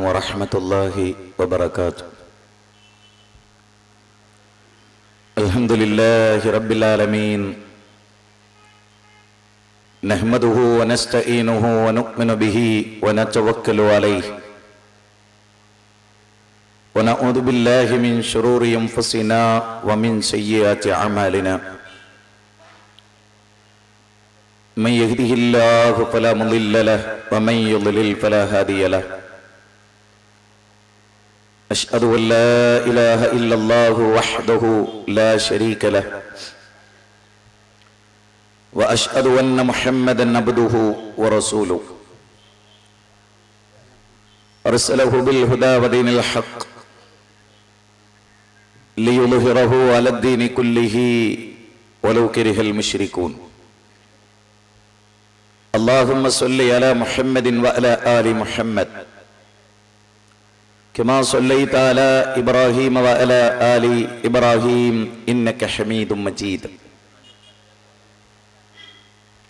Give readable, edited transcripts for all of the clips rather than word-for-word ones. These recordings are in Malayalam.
ورحمة الله وبركاته. الحمد لله رب العالمين، نحمده ونستعينه ونؤمن به ونتوكل عليه، ونعوذ بالله من شرور أنفسنا ومن سيئات أعمالنا. من يهده الله فلا مضل له ومن يضلل فلا هادي له. أشهد أن لا إله إلا الله وحده لا شريك له، وأشهد أن محمدا عبده ورسوله، أرسله بالهدى ودين الحق ليظهره على الدين كله ولو كره المشركون. اللهم صل على محمد وعلى آل محمد كما صليت على إبراهيم وعلى آل إبراهيم إنك حميد مجيد.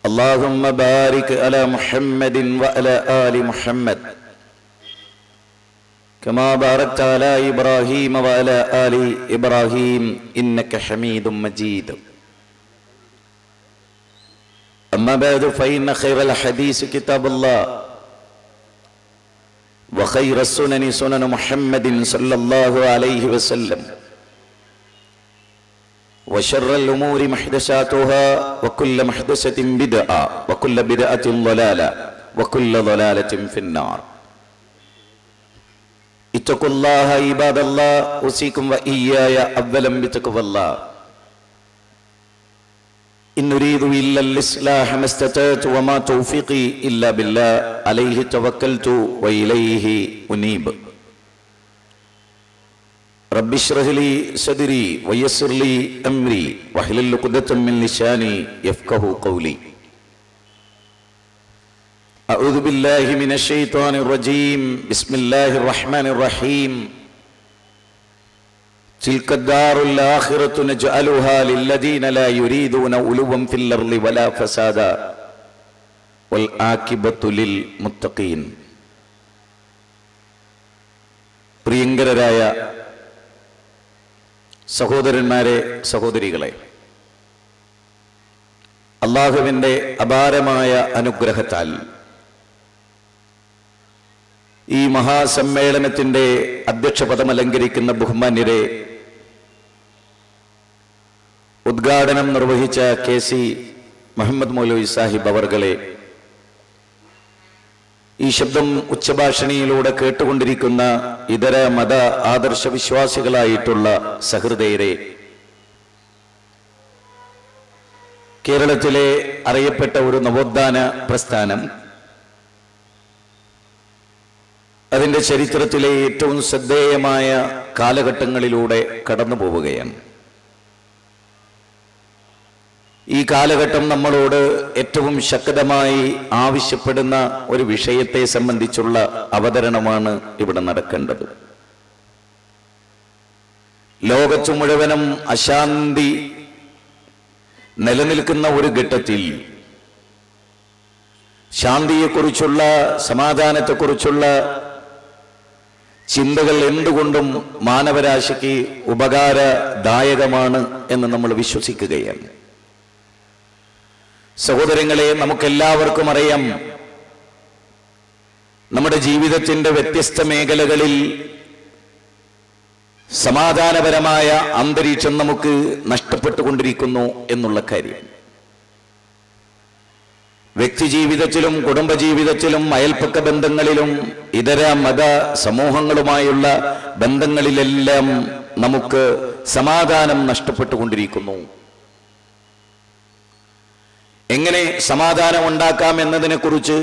اللهم بارك على محمد وعلى آل محمد كما باركت على إبراهيم وعلى آل إبراهيم إنك حميد مجيد. أما بعد، فإن خير الحديث كتاب الله، وخير السنن سنن محمد صلى الله عليه وسلم، وشر الأمور محدثاتها، وكل محدثة بدعة، وكل بدعة ضلالة، وكل ضلالة في النار. اتقوا الله عباد الله، أوصيكم وإياي أولا بتقوى الله. إن نريد إلا الإصلاح ما استطعت وما توفيقي إلا بالله، عليه توكلت وإليه أنيب. رب اشرح لي صدري ويسر لي أمري واحلل عقدة من لساني يفقهوا قولي. أعوذ بالله من الشيطان الرجيم. بسم الله الرحمن الرحيم. تلك الدار الآخرة نجعلها للذين لا يريدون علوا في الأرض ولا فسادا والعاقبة للمتقين. പ്രിയങ്കരായ സഹോദരന്മാരെ, സഹോദരികളെ, അല്ലാഹുവിൻ്റെ അപാരമായ അനുഗ്രഹത്താൽ ഈ മഹാസമ്മേളനത്തിൻ്റെ അധ്യക്ഷപദം അലങ്കരിക്കുന്ന ബഹുമാന്യരെ, ഉദ്ഘാടനം നിർവഹിച്ച KC മുഹമ്മദ് മൗലവി സാഹിബ് അവർകളെ, ഈ ശബ്ദം ഉച്ചഭാഷണിയിലൂടെ കേട്ടുകൊണ്ടിരിക്കുന്ന ഇതര മത ആദർശ വിശ്വാസികളായിട്ടുള്ള സഹൃദയരെ, കേരളത്തിലെ അറിയപ്പെട്ട ഒരു നവോത്ഥാന പ്രസ്ഥാനം അതിൻ്റെ ചരിത്രത്തിലെ ഏറ്റവും ശ്രദ്ധേയമായ കാലഘട്ടങ്ങളിലൂടെ കടന്നു പോവുകയാണ്. ഈ കാലഘട്ടം നമ്മളോട് ഏറ്റവും ശക്തമായി ആവശ്യപ്പെടുന്ന ഒരു വിഷയത്തെ സംബന്ധിച്ചുള്ള അവതരണമാണ് ഇവിടെ നടക്കേണ്ടത്. ലോകത്ത് മുഴുവനും അശാന്തി നിലനിൽക്കുന്ന ഒരു ഘട്ടത്തിൽ ശാന്തിയെക്കുറിച്ചുള്ള, സമാധാനത്തെക്കുറിച്ചുള്ള ചിന്തകൾ എന്തുകൊണ്ടും മാനവരാശിക്ക് ഉപകാരദായകമാണ് എന്ന് നമ്മൾ വിശ്വസിക്കുകയാണ്. സഹോദരങ്ങളെ, നമുക്കെല്ലാവർക്കും അറിയാം, നമ്മുടെ ജീവിതത്തിൻ്റെ വ്യത്യസ്ത മേഖലകളിൽ സമാധാനപരമായ അന്തരീക്ഷം നമുക്ക് നഷ്ടപ്പെട്ടുകൊണ്ടിരിക്കുന്നു എന്നുള്ള കാര്യം. വ്യക്തിജീവിതത്തിലും കുടുംബജീവിതത്തിലും അയൽപ്പക്ക ബന്ധങ്ങളിലും ഇതര മത സമൂഹങ്ങളുമായുള്ള ബന്ധങ്ങളിലെല്ലാം നമുക്ക് സമാധാനം നഷ്ടപ്പെട്ടുകൊണ്ടിരിക്കുന്നു. എങ്ങനെ സമാധാനം ഉണ്ടാക്കാം എന്നതിനെക്കുറിച്ച്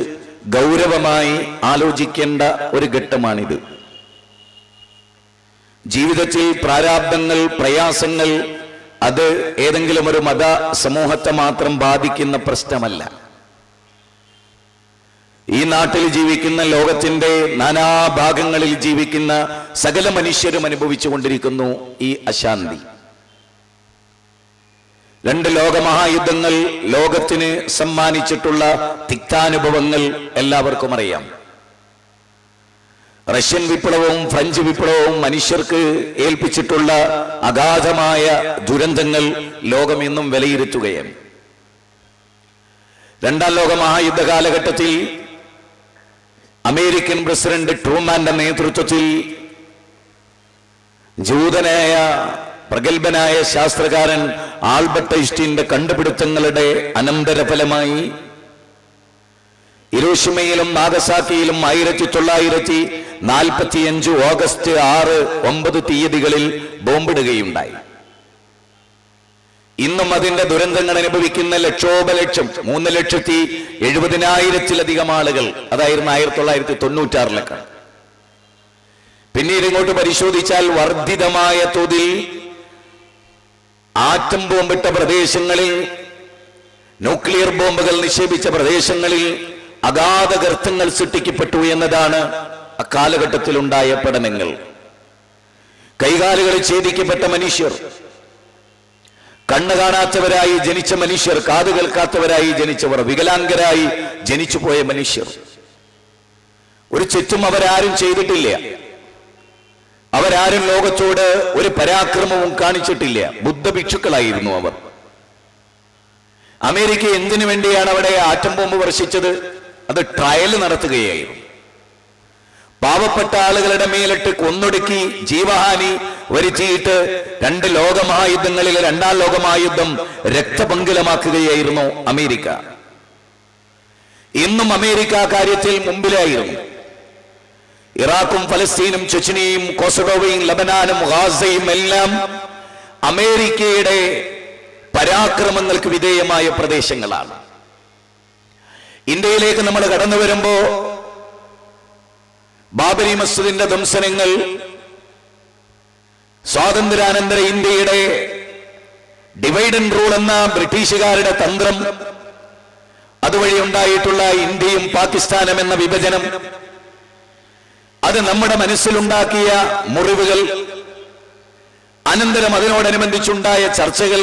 ഗൗരവമായി ആലോചിക്കേണ്ട ഒരു ഘട്ടമാണിത്. ജീവിതത്തിൽ പ്രാരാബ്ദങ്ങൾ, പ്രയാസങ്ങൾ അത് ഏതെങ്കിലും ഒരു മത സമൂഹത്തെ മാത്രം ബാധിക്കുന്ന പ്രശ്നമല്ല. ഈ നാട്ടിൽ ജീവിക്കുന്ന, ലോകത്തിന്റെ നാനാഭാഗങ്ങളിൽ ജീവിക്കുന്ന സകല മനുഷ്യരും അനുഭവിച്ചുകൊണ്ടിരിക്കുന്നു ഈ അശാന്തി. രണ്ട് ലോകമഹായുദ്ധങ്ങൾ ലോകത്തിന് സമ്മാനിച്ചിട്ടുള്ള തിക്താനുഭവങ്ങൾ എല്ലാവർക്കും അറിയാം. റഷ്യൻ വിപ്ലവവും ഫ്രഞ്ച് വിപ്ലവവും മനുഷ്യർക്ക് ഏൽപ്പിച്ചിട്ടുള്ള അഗാധമായ ദുരന്തങ്ങൾ ലോകം ഇന്നും വിലയിരുത്തുകയാണ്. രണ്ടാം ലോക മഹായുദ്ധ കാലഘട്ടത്തിൽ അമേരിക്കൻ പ്രസിഡന്റ് ട്രൂമാന്റെ നേതൃത്വത്തിൽ ജൂതനായ പ്രഗത്ഭനായ ശാസ്ത്രകാരൻ ആൽബർട്ട് ഐൻസ്റ്റീന്റെ കണ്ടുപിടുത്തങ്ങളുടെ അനന്തരഫലമായി ഹിരോഷിമയിലും നാഗസാക്കിയിലും 1945 ഓഗസ്റ്റ് 6, 9 തീയതികളിൽ ബോംബിടുകയുണ്ടായി. ഇന്നും അതിന്റെ ദുരന്തങ്ങൾ അനുഭവിക്കുന്ന ലക്ഷോപലക്ഷം 3,70,000-ത്തിലധികം ആളുകൾ. അതായിരുന്നു 1996 പിന്നീട് ഇങ്ങോട്ട് പരിശോധിച്ചാൽ വർദ്ധിതമായ തോതിൽ ആറ്റം ബോംബിട്ട പ്രദേശങ്ങളിൽ, ന്യൂക്ലിയർ ബോംബുകൾ നിക്ഷേപിച്ച പ്രദേശങ്ങളിൽ അഗാധ ഗർത്തങ്ങൾ സൃഷ്ടിക്കപ്പെട്ടു എന്നതാണ് അക്കാലഘട്ടത്തിലുണ്ടായ പഠനങ്ങൾ. കൈകാലുകളിൽ ഛേദിക്കപ്പെട്ട മനുഷ്യർ, കണ്ണ് കാണാത്തവരായി ജനിച്ച മനുഷ്യർ, കാത് കേൾക്കാത്തവരായി ജനിച്ചവർ, വികലാംഗരായി ജനിച്ചുപോയ മനുഷ്യർ, ഒരു തെറ്റും അവരാരും ചെയ്തിട്ടില്ല. അവരാരും ലോകത്തോട് ഒരു പരാക്രമവും കാണിച്ചിട്ടില്ല. ബുദ്ധഭിക്ഷുക്കളായിരുന്നു അവർ. അമേരിക്ക എന്തിനു വേണ്ടിയാണ് അവിടെ ആറ്റം ബോംബ് വർഷിച്ചത്? അത് ട്രയൽ നടത്തുകയായിരുന്നു. പാവപ്പെട്ട ആളുകളുടെ മേലിട്ട് കൊന്നൊടുക്കി ജീവഹാനി വരുത്തിയിട്ട് 2 ലോകമഹായുദ്ധങ്ങളിലെ രണ്ടാം ലോകമഹായുദ്ധം രക്തപങ്കിലമാക്കുകയായിരുന്നു അമേരിക്ക. ഇന്നും അമേരിക്ക കാര്യത്തിൽ മുമ്പിലായിരുന്നു. ഇറാഖും ഫലസ്തീനും ചെച്ചനിയും കോസോവോയും ലബനാനും ഗാസയും എല്ലാം അമേരിക്കയുടെ പരാക്രമങ്ങൾക്ക് വിധേയമായ പ്രദേശങ്ങളാണ്. ഇന്ത്യയിലേക്ക് നമ്മൾ കടന്നു വരുമ്പോ ബാബരി മസ്ജിദിന്റെ ധ്വംസനങ്ങൾ, സ്വാതന്ത്ര്യാനന്തര ഇന്ത്യയുടെ ഡിവൈഡ് ആൻഡ് റൂൾ എന്ന ബ്രിട്ടീഷുകാരുടെ തന്ത്രം, അതുവഴി ഉണ്ടായിട്ടുള്ള ഇന്ത്യയും പാകിസ്ഥാനും എന്ന വിഭജനം, അത് നമ്മുടെ മനസ്സിലുണ്ടാക്കിയ മുറിവുകൾ, അനന്തരം അതിനോടനുബന്ധിച്ചുണ്ടായ ചർച്ചകൾ,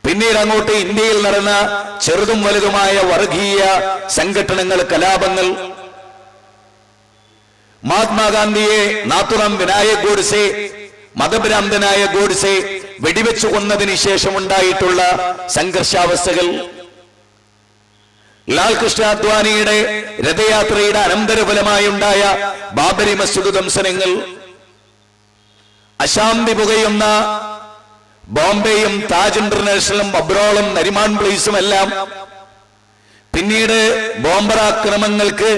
പിന്നീട് അങ്ങോട്ട് ഇന്ത്യയിൽ നടന്ന ചെറുതും വലുതുമായ വർഗീയ സംഘടനകൾ, കലാപങ്ങൾ, മഹാത്മാഗാന്ധിയെ നാഥുറാം വിനായക് ഗോഡ്സെ, മതഭ്രാന്തനായ ഗോഡ്സെ വെടിവെച്ചു കൊന്നതിന് ശേഷം ഉണ്ടായിട്ടുള്ള സംഘർഷാവസ്ഥകൾ, ലാൽ കൃഷ്ണ അദ്വാനിയുടെ രഥയാത്രയുടെ അനന്തരഫലമായി ഉണ്ടായ ബാബരി മസ്ജിദ് ധ്വംസനങ്ങൾ, അശാന്തി പുകയുന്ന ബോംബെയും താജ് ഇന്റർനാഷണലും അബ്രോളും നരിമാൻ പ്ലേസും എല്ലാം പിന്നീട് ബോംബറാക്രമങ്ങൾക്ക്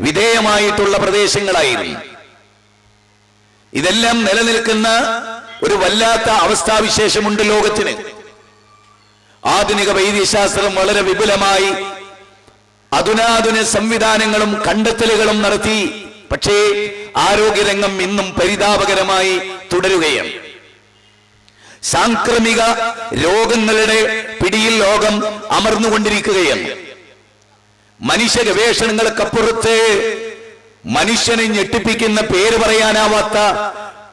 വിധേയമായിട്ടുള്ള പ്രദേശങ്ങളായിരുന്നു. ഇതെല്ലാം നിലനിൽക്കുന്ന ഒരു വല്ലാത്ത അവസ്ഥാവിശേഷമുണ്ട് ലോകത്തിന്. ആധുനിക വൈദ്യശാസ്ത്രം വളരെ വിപുലമായി അധുനാധുന സംവിധാനങ്ങളും കണ്ടെത്തലുകളും നടത്തി. പക്ഷേ ആരോഗ്യരംഗം ഇന്നും പരിതാപകരമായി തുടരുകയാണ്. സാംക്രമിക രോഗങ്ങളുടെ പിടിയിൽ ലോകം അമർന്നുകൊണ്ടിരിക്കുകയാണ്. മനുഷ്യ ഗവേഷണങ്ങൾക്കപ്പുറത്ത് മനുഷ്യനെ ഞെട്ടിപ്പിക്കുന്ന, പേര് പറയാനാവാത്ത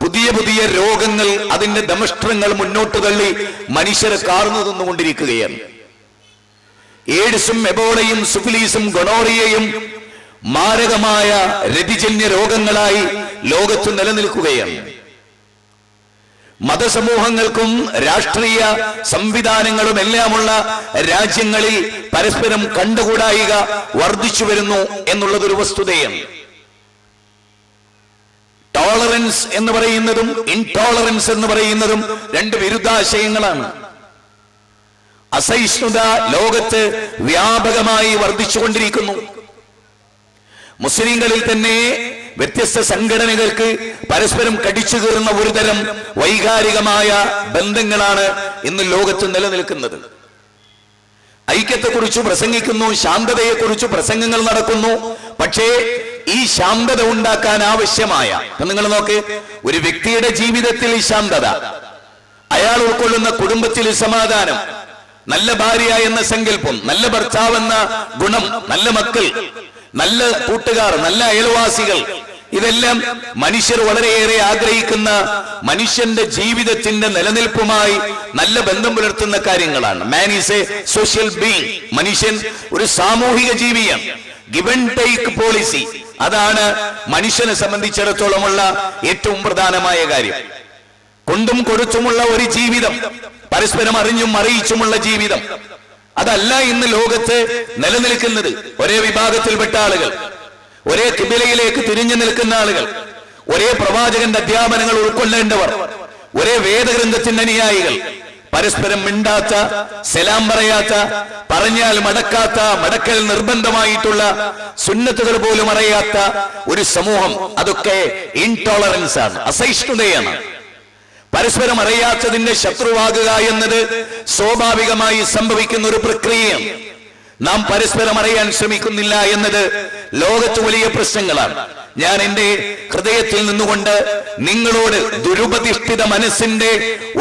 പുതിയ പുതിയ രോഗങ്ങൾ, അതിന്റെ ദംഷ്ട്രങ്ങൾ മുന്നോട്ട് തള്ളി മനുഷ്യരെ കാർന്നു തന്നുകൊണ്ടിരിക്കുകയാണ്. എയ്ഡ്സും എബോളയും സിഫിലിസും ഗൊണോറിയയും മാരകമായ രതിജന്യ രോഗങ്ങളായി ലോകത്ത് നിലനിൽക്കുകയാണ്. മതസമൂഹങ്ങൾക്കും രാഷ്ട്രീയ സംവിധാനങ്ങളും എല്ലാമുള്ള രാജ്യങ്ങളിൽ പരസ്പരം കണ്ടുകൂടായിക വർദ്ധിച്ചു വരുന്നു എന്നുള്ളതൊരു വസ്തുതയാണ്. ടോളറൻസ് എന്ന് പറയുന്നതും ഇൻടോളറൻസ് എന്ന് പറയുന്നതും 2 വിരുദ്ധാശയങ്ങളാണ്. അസഹിഷ്ണുത ലോകത്ത് വ്യാപകമായി വർദ്ധിച്ചുകൊണ്ടിരിക്കുന്നു. മുസ്ലിങ്ങളിൽ തന്നെ വ്യത്യസ്ത സംഘടനകൾക്ക് പരസ്പരം കടിച്ചു കീറുന്ന ഒരുതരം വൈകാരികമായ ബന്ധങ്ങളാണ് ഇന്ന് ലോകത്ത് നിലനിൽക്കുന്നത്. ഐക്യത്തെക്കുറിച്ച് പ്രസംഗിക്കുന്നു, ശാന്തതയെക്കുറിച്ച് പ്രസംഗങ്ങൾ നടക്കുന്നു. പക്ഷേ ഈ ശാന്തത ഉണ്ടാക്കാൻ ആവശ്യമായ, നിങ്ങൾ നോക്ക്, ഒരു വ്യക്തിയുടെ ജീവിതത്തിൽ ഈ ശാന്തത, അയാൾ ഉൾക്കൊള്ളുന്ന കുടുംബത്തിൽ സമാധാനം, നല്ല ഭാര്യ എന്ന സങ്കല്പം, നല്ല ഭർത്താവ് എന്ന ഗുണം, നല്ല മക്കൾ, നല്ല കൂട്ടുകാർ, നല്ല അയൽവാസികൾ, ഇതെല്ലാം മനുഷ്യർ വളരെയേറെ ആഗ്രഹിക്കുന്ന, മനുഷ്യന്റെ ജീവിതത്തിന്റെ നിലനിൽപ്പുമായി നല്ല ബന്ധം പുലർത്തുന്ന കാര്യങ്ങളാണ്. Man is A social being. മനുഷ്യൻ ഒരു സാമൂഹിക ജീവിയാണ്. ഗിവ് ആൻഡ് ടേക്ക് പോളിസി, അതാണ് മനുഷ്യനെ സംബന്ധിച്ചിടത്തോളമുള്ള ഏറ്റവും പ്രധാനമായ കാര്യം. കൊണ്ടും കൊടുത്തുമുള്ള ഒരു ജീവിതം, പരസ്പരം അറിഞ്ഞും അറിയിച്ചുമുള്ള ജീവിതം, അതല്ല ഇന്ന് ലോകത്ത് നിലനിൽക്കുന്നത്. ഒരേ വിഭാഗത്തിൽപ്പെട്ട ആളുകൾ, ഒരേ കിബിലയിലേക്ക് തിരിഞ്ഞു നിൽക്കുന്ന ആളുകൾ, ഒരേ പ്രവാചകന്റെ അധ്യാപനങ്ങൾ ഉൾക്കൊള്ളേണ്ടവർ, ഒരേ വേദഗ്രന്ഥത്തിന്റെ അനുയായികൾ, പരസ്പരം മിണ്ടാത്ത, സലാം പറയാത്ത, പറഞ്ഞാൽ മടക്കാത്ത, മടക്കൽ നിർബന്ധമായിട്ടുള്ള സുന്നത്തുകൾ പോലും അറിയാത്ത ഒരു സമൂഹം. അതൊക്കെ ഇൻടോളറൻസ് ആണ്, അസഹിഷ്ണുതയാണ്. പരസ്പരം അറിയാത്തതിന്റെ ശത്രുവാകുക എന്നത് സ്വാഭാവികമായി സംഭവിക്കുന്ന ഒരു പ്രക്രിയയാണ്. നാം പരസ്പരം അറിയാൻ ശ്രമിക്കുന്നില്ല എന്നത് ലോകത്ത് വലിയ പ്രശ്നങ്ങളാണ്. ഞാൻ എന്റെ ഹൃദയത്തിൽ നിന്നുകൊണ്ട് നിങ്ങളോട്, ദുരുപതിഷ്ഠിത മനസ്സിന്റെ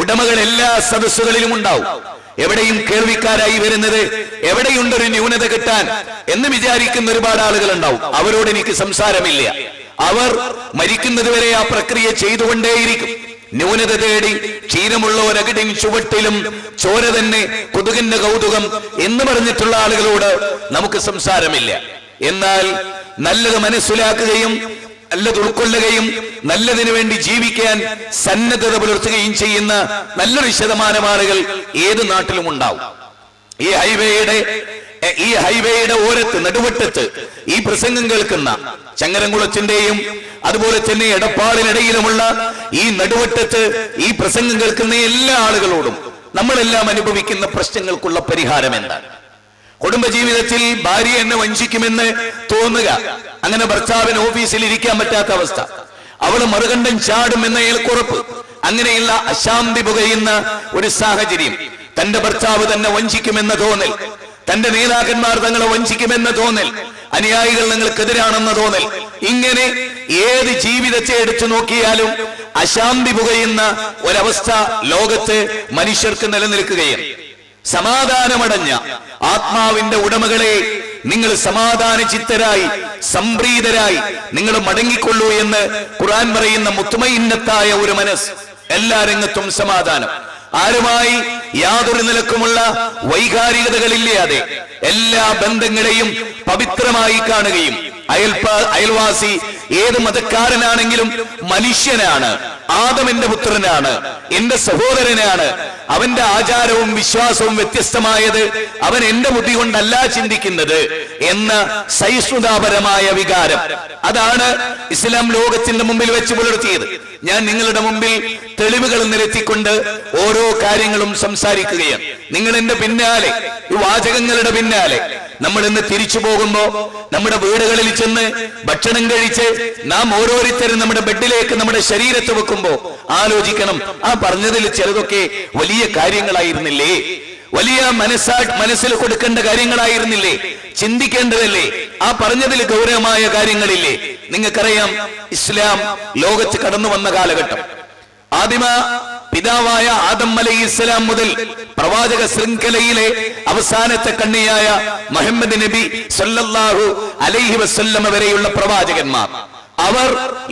ഉടമകൾ എല്ലാ സദസ്സുകളിലും ഉണ്ടാവും. എവിടെയും കേൾവിക്കാരായി വരുന്നത്, എവിടെയുണ്ടൊരു ന്യൂനത കിട്ടാൻ എന്ന് വിചാരിക്കുന്ന ഒരുപാട് ആളുകൾ ഉണ്ടാവും. അവരോട് എനിക്ക് സംസാരമില്ല. അവർ മരിക്കുന്നതുവരെ ആ പ്രക്രിയ ചെയ്തുകൊണ്ടേയിരിക്കും. ന്യൂനത തേടി ക്ഷീരമുള്ള ഒരകടിയും ചുവട്ടിലും ചോര തന്നെ കൊതുകിന്റെ കൗതുകം എന്ന് പറഞ്ഞിട്ടുള്ള ആളുകളോട് നമുക്ക് സംസാരമില്ല. എന്നാൽ നല്ലത് മനസ്സിലാക്കുകയും നല്ലത് ഉൾക്കൊള്ളുകയും നല്ലതിനു വേണ്ടി ജീവിക്കാൻ സന്നദ്ധത പുലർത്തുകയും ചെയ്യുന്ന നല്ലൊരു ശതമാനം ആളുകൾ ഏത് നാട്ടിലും ഉണ്ടാവും. ഈ ഹൈവേയുടെ ഓരത്ത്, നടുവട്ടത്ത് ഈ പ്രസംഗം കേൾക്കുന്ന ചങ്ങരംകുളത്തിന്റെയും അതുപോലെ തന്നെ എടപ്പാളിനിടയിലുമുള്ള ഈ നടുവട്ടത്ത് ഈ പ്രസംഗം കേൾക്കുന്ന എല്ലാ ആളുകളോടും നമ്മളെല്ലാം അനുഭവിക്കുന്ന പ്രശ്നങ്ങൾക്കുള്ള പരിഹാരം എന്താണ്? കുടുംബജീവിതത്തിൽ ഭാര്യ എന്നെ വഞ്ചിക്കുമെന്ന് തോന്നുക, അങ്ങനെ ഭർത്താവിന് ഓഫീസിൽ ഇരിക്കാൻ പറ്റാത്ത അവസ്ഥ, അവള് മറുകണ്ഠം ചാടുമെന്ന അയാൾക്കുറപ്പ്, അങ്ങനെയുള്ള അശാന്തി പുകയുന്ന ഒരു സാഹചര്യം, തന്റെ ഭർത്താവ് തന്നെ വഞ്ചിക്കുമെന്ന തോന്നൽ, തന്റെ നേതാക്കന്മാർ തങ്ങളെ വഞ്ചിക്കുമെന്ന തോന്നൽ, അനുയായികൾ നിങ്ങൾക്കെതിരാണെന്ന തോന്നൽ, ഇങ്ങനെ ഏത് ജീവിതത്തെ എടുത്തു നോക്കിയാലും അശാന്തി പുകയുന്ന ഒരവസ്ഥ ലോകത്ത് മനുഷ്യർക്ക് നിലനിൽക്കുകയാണ്. സമാധാനമടഞ്ഞ ആത്മാവിന്റെ ഉടമകളെ, നിങ്ങൾ സമാധാന ചിത്തരായി, സംപ്രീതരായി നിങ്ങൾ മടങ്ങിക്കൊള്ളൂ എന്ന് ഖുർആൻ പറയുന്ന മുത്മയിന്നത്തായ ഒരു മനസ്സ്, എല്ലാ രംഗത്തും സമാധാനം, ആരുമായി യാതൊരു നിലക്കുമുള്ള വൈകാരികതകളില്ലാതെ എല്ലാ ബന്ധങ്ങളെയും പവിത്രമായി കാണുകയും, അയൽവാസി ഏത് മതക്കാരനാണെങ്കിലും മനുഷ്യനാണ്, ആദം എന്റെ പുത്രനാണ്, എന്റെ സഹോദരനാണ്, അവന്റെ ആചാരവും വിശ്വാസവും വ്യത്യസ്തമായത് അവൻ എന്റെ ബുദ്ധി കൊണ്ടല്ല ചിന്തിക്കുന്നത് എന്ന സഹിഷ്ണുതാപരമായ വികാരം, അതാണ് ഇസ്ലാം ലോകത്തിന്റെ മുമ്പിൽ വെച്ച് പുലർത്തിയത്. ഞാൻ നിങ്ങളുടെ മുമ്പിൽ തെളിവുകൾ നിരത്തിക്കൊണ്ട് ഓരോ കാര്യങ്ങളും സംസാരിക്കുകയാണ്. നിങ്ങൾ എന്റെ പിന്നാലെ, ഈ വാചകങ്ങളുടെ പിന്നാലെ നമ്മൾ ഇന്ന് തിരിച്ചു പോകുമ്പോ, നമ്മുടെ വീടുകളിൽ ചെന്ന് ഭക്ഷണം കഴിച്ച് നാം ഓരോരുത്തരും നമ്മുടെ ബെഡിലേക്ക് നമ്മുടെ ശരീരത്തെ വെക്കുമ്പോ ആലോചിക്കണം, ആ പറഞ്ഞതിൽ ചിലതൊക്കെ വലിയ കാര്യങ്ങളായിരുന്നില്ലേ, വലിയ മനസ്സിൽ കൊടുക്കേണ്ട കാര്യങ്ങളായിരുന്നില്ലേ, ചിന്തിക്കേണ്ടതല്ലേ, ആ പറഞ്ഞതിൽ ഗൗരവമായ കാര്യങ്ങളില്ലേ? നിങ്ങൾക്കറിയാം, ഇസ്ലാം ലോകത്ത് കടന്നു വന്ന കാലഘട്ടം, ആദിമ പിതാവായ ആദം അലൈഹിസ്സലാം മുതൽ പ്രവാചക ശൃംഖലയിലെ അവസാനത്തെ കണ്ണിയായ മുഹമ്മദ് നബി സല്ലല്ലാഹു അലൈഹി വസല്ലമ വരെയുള്ള പ്രവാചകന്മാർ, അവർ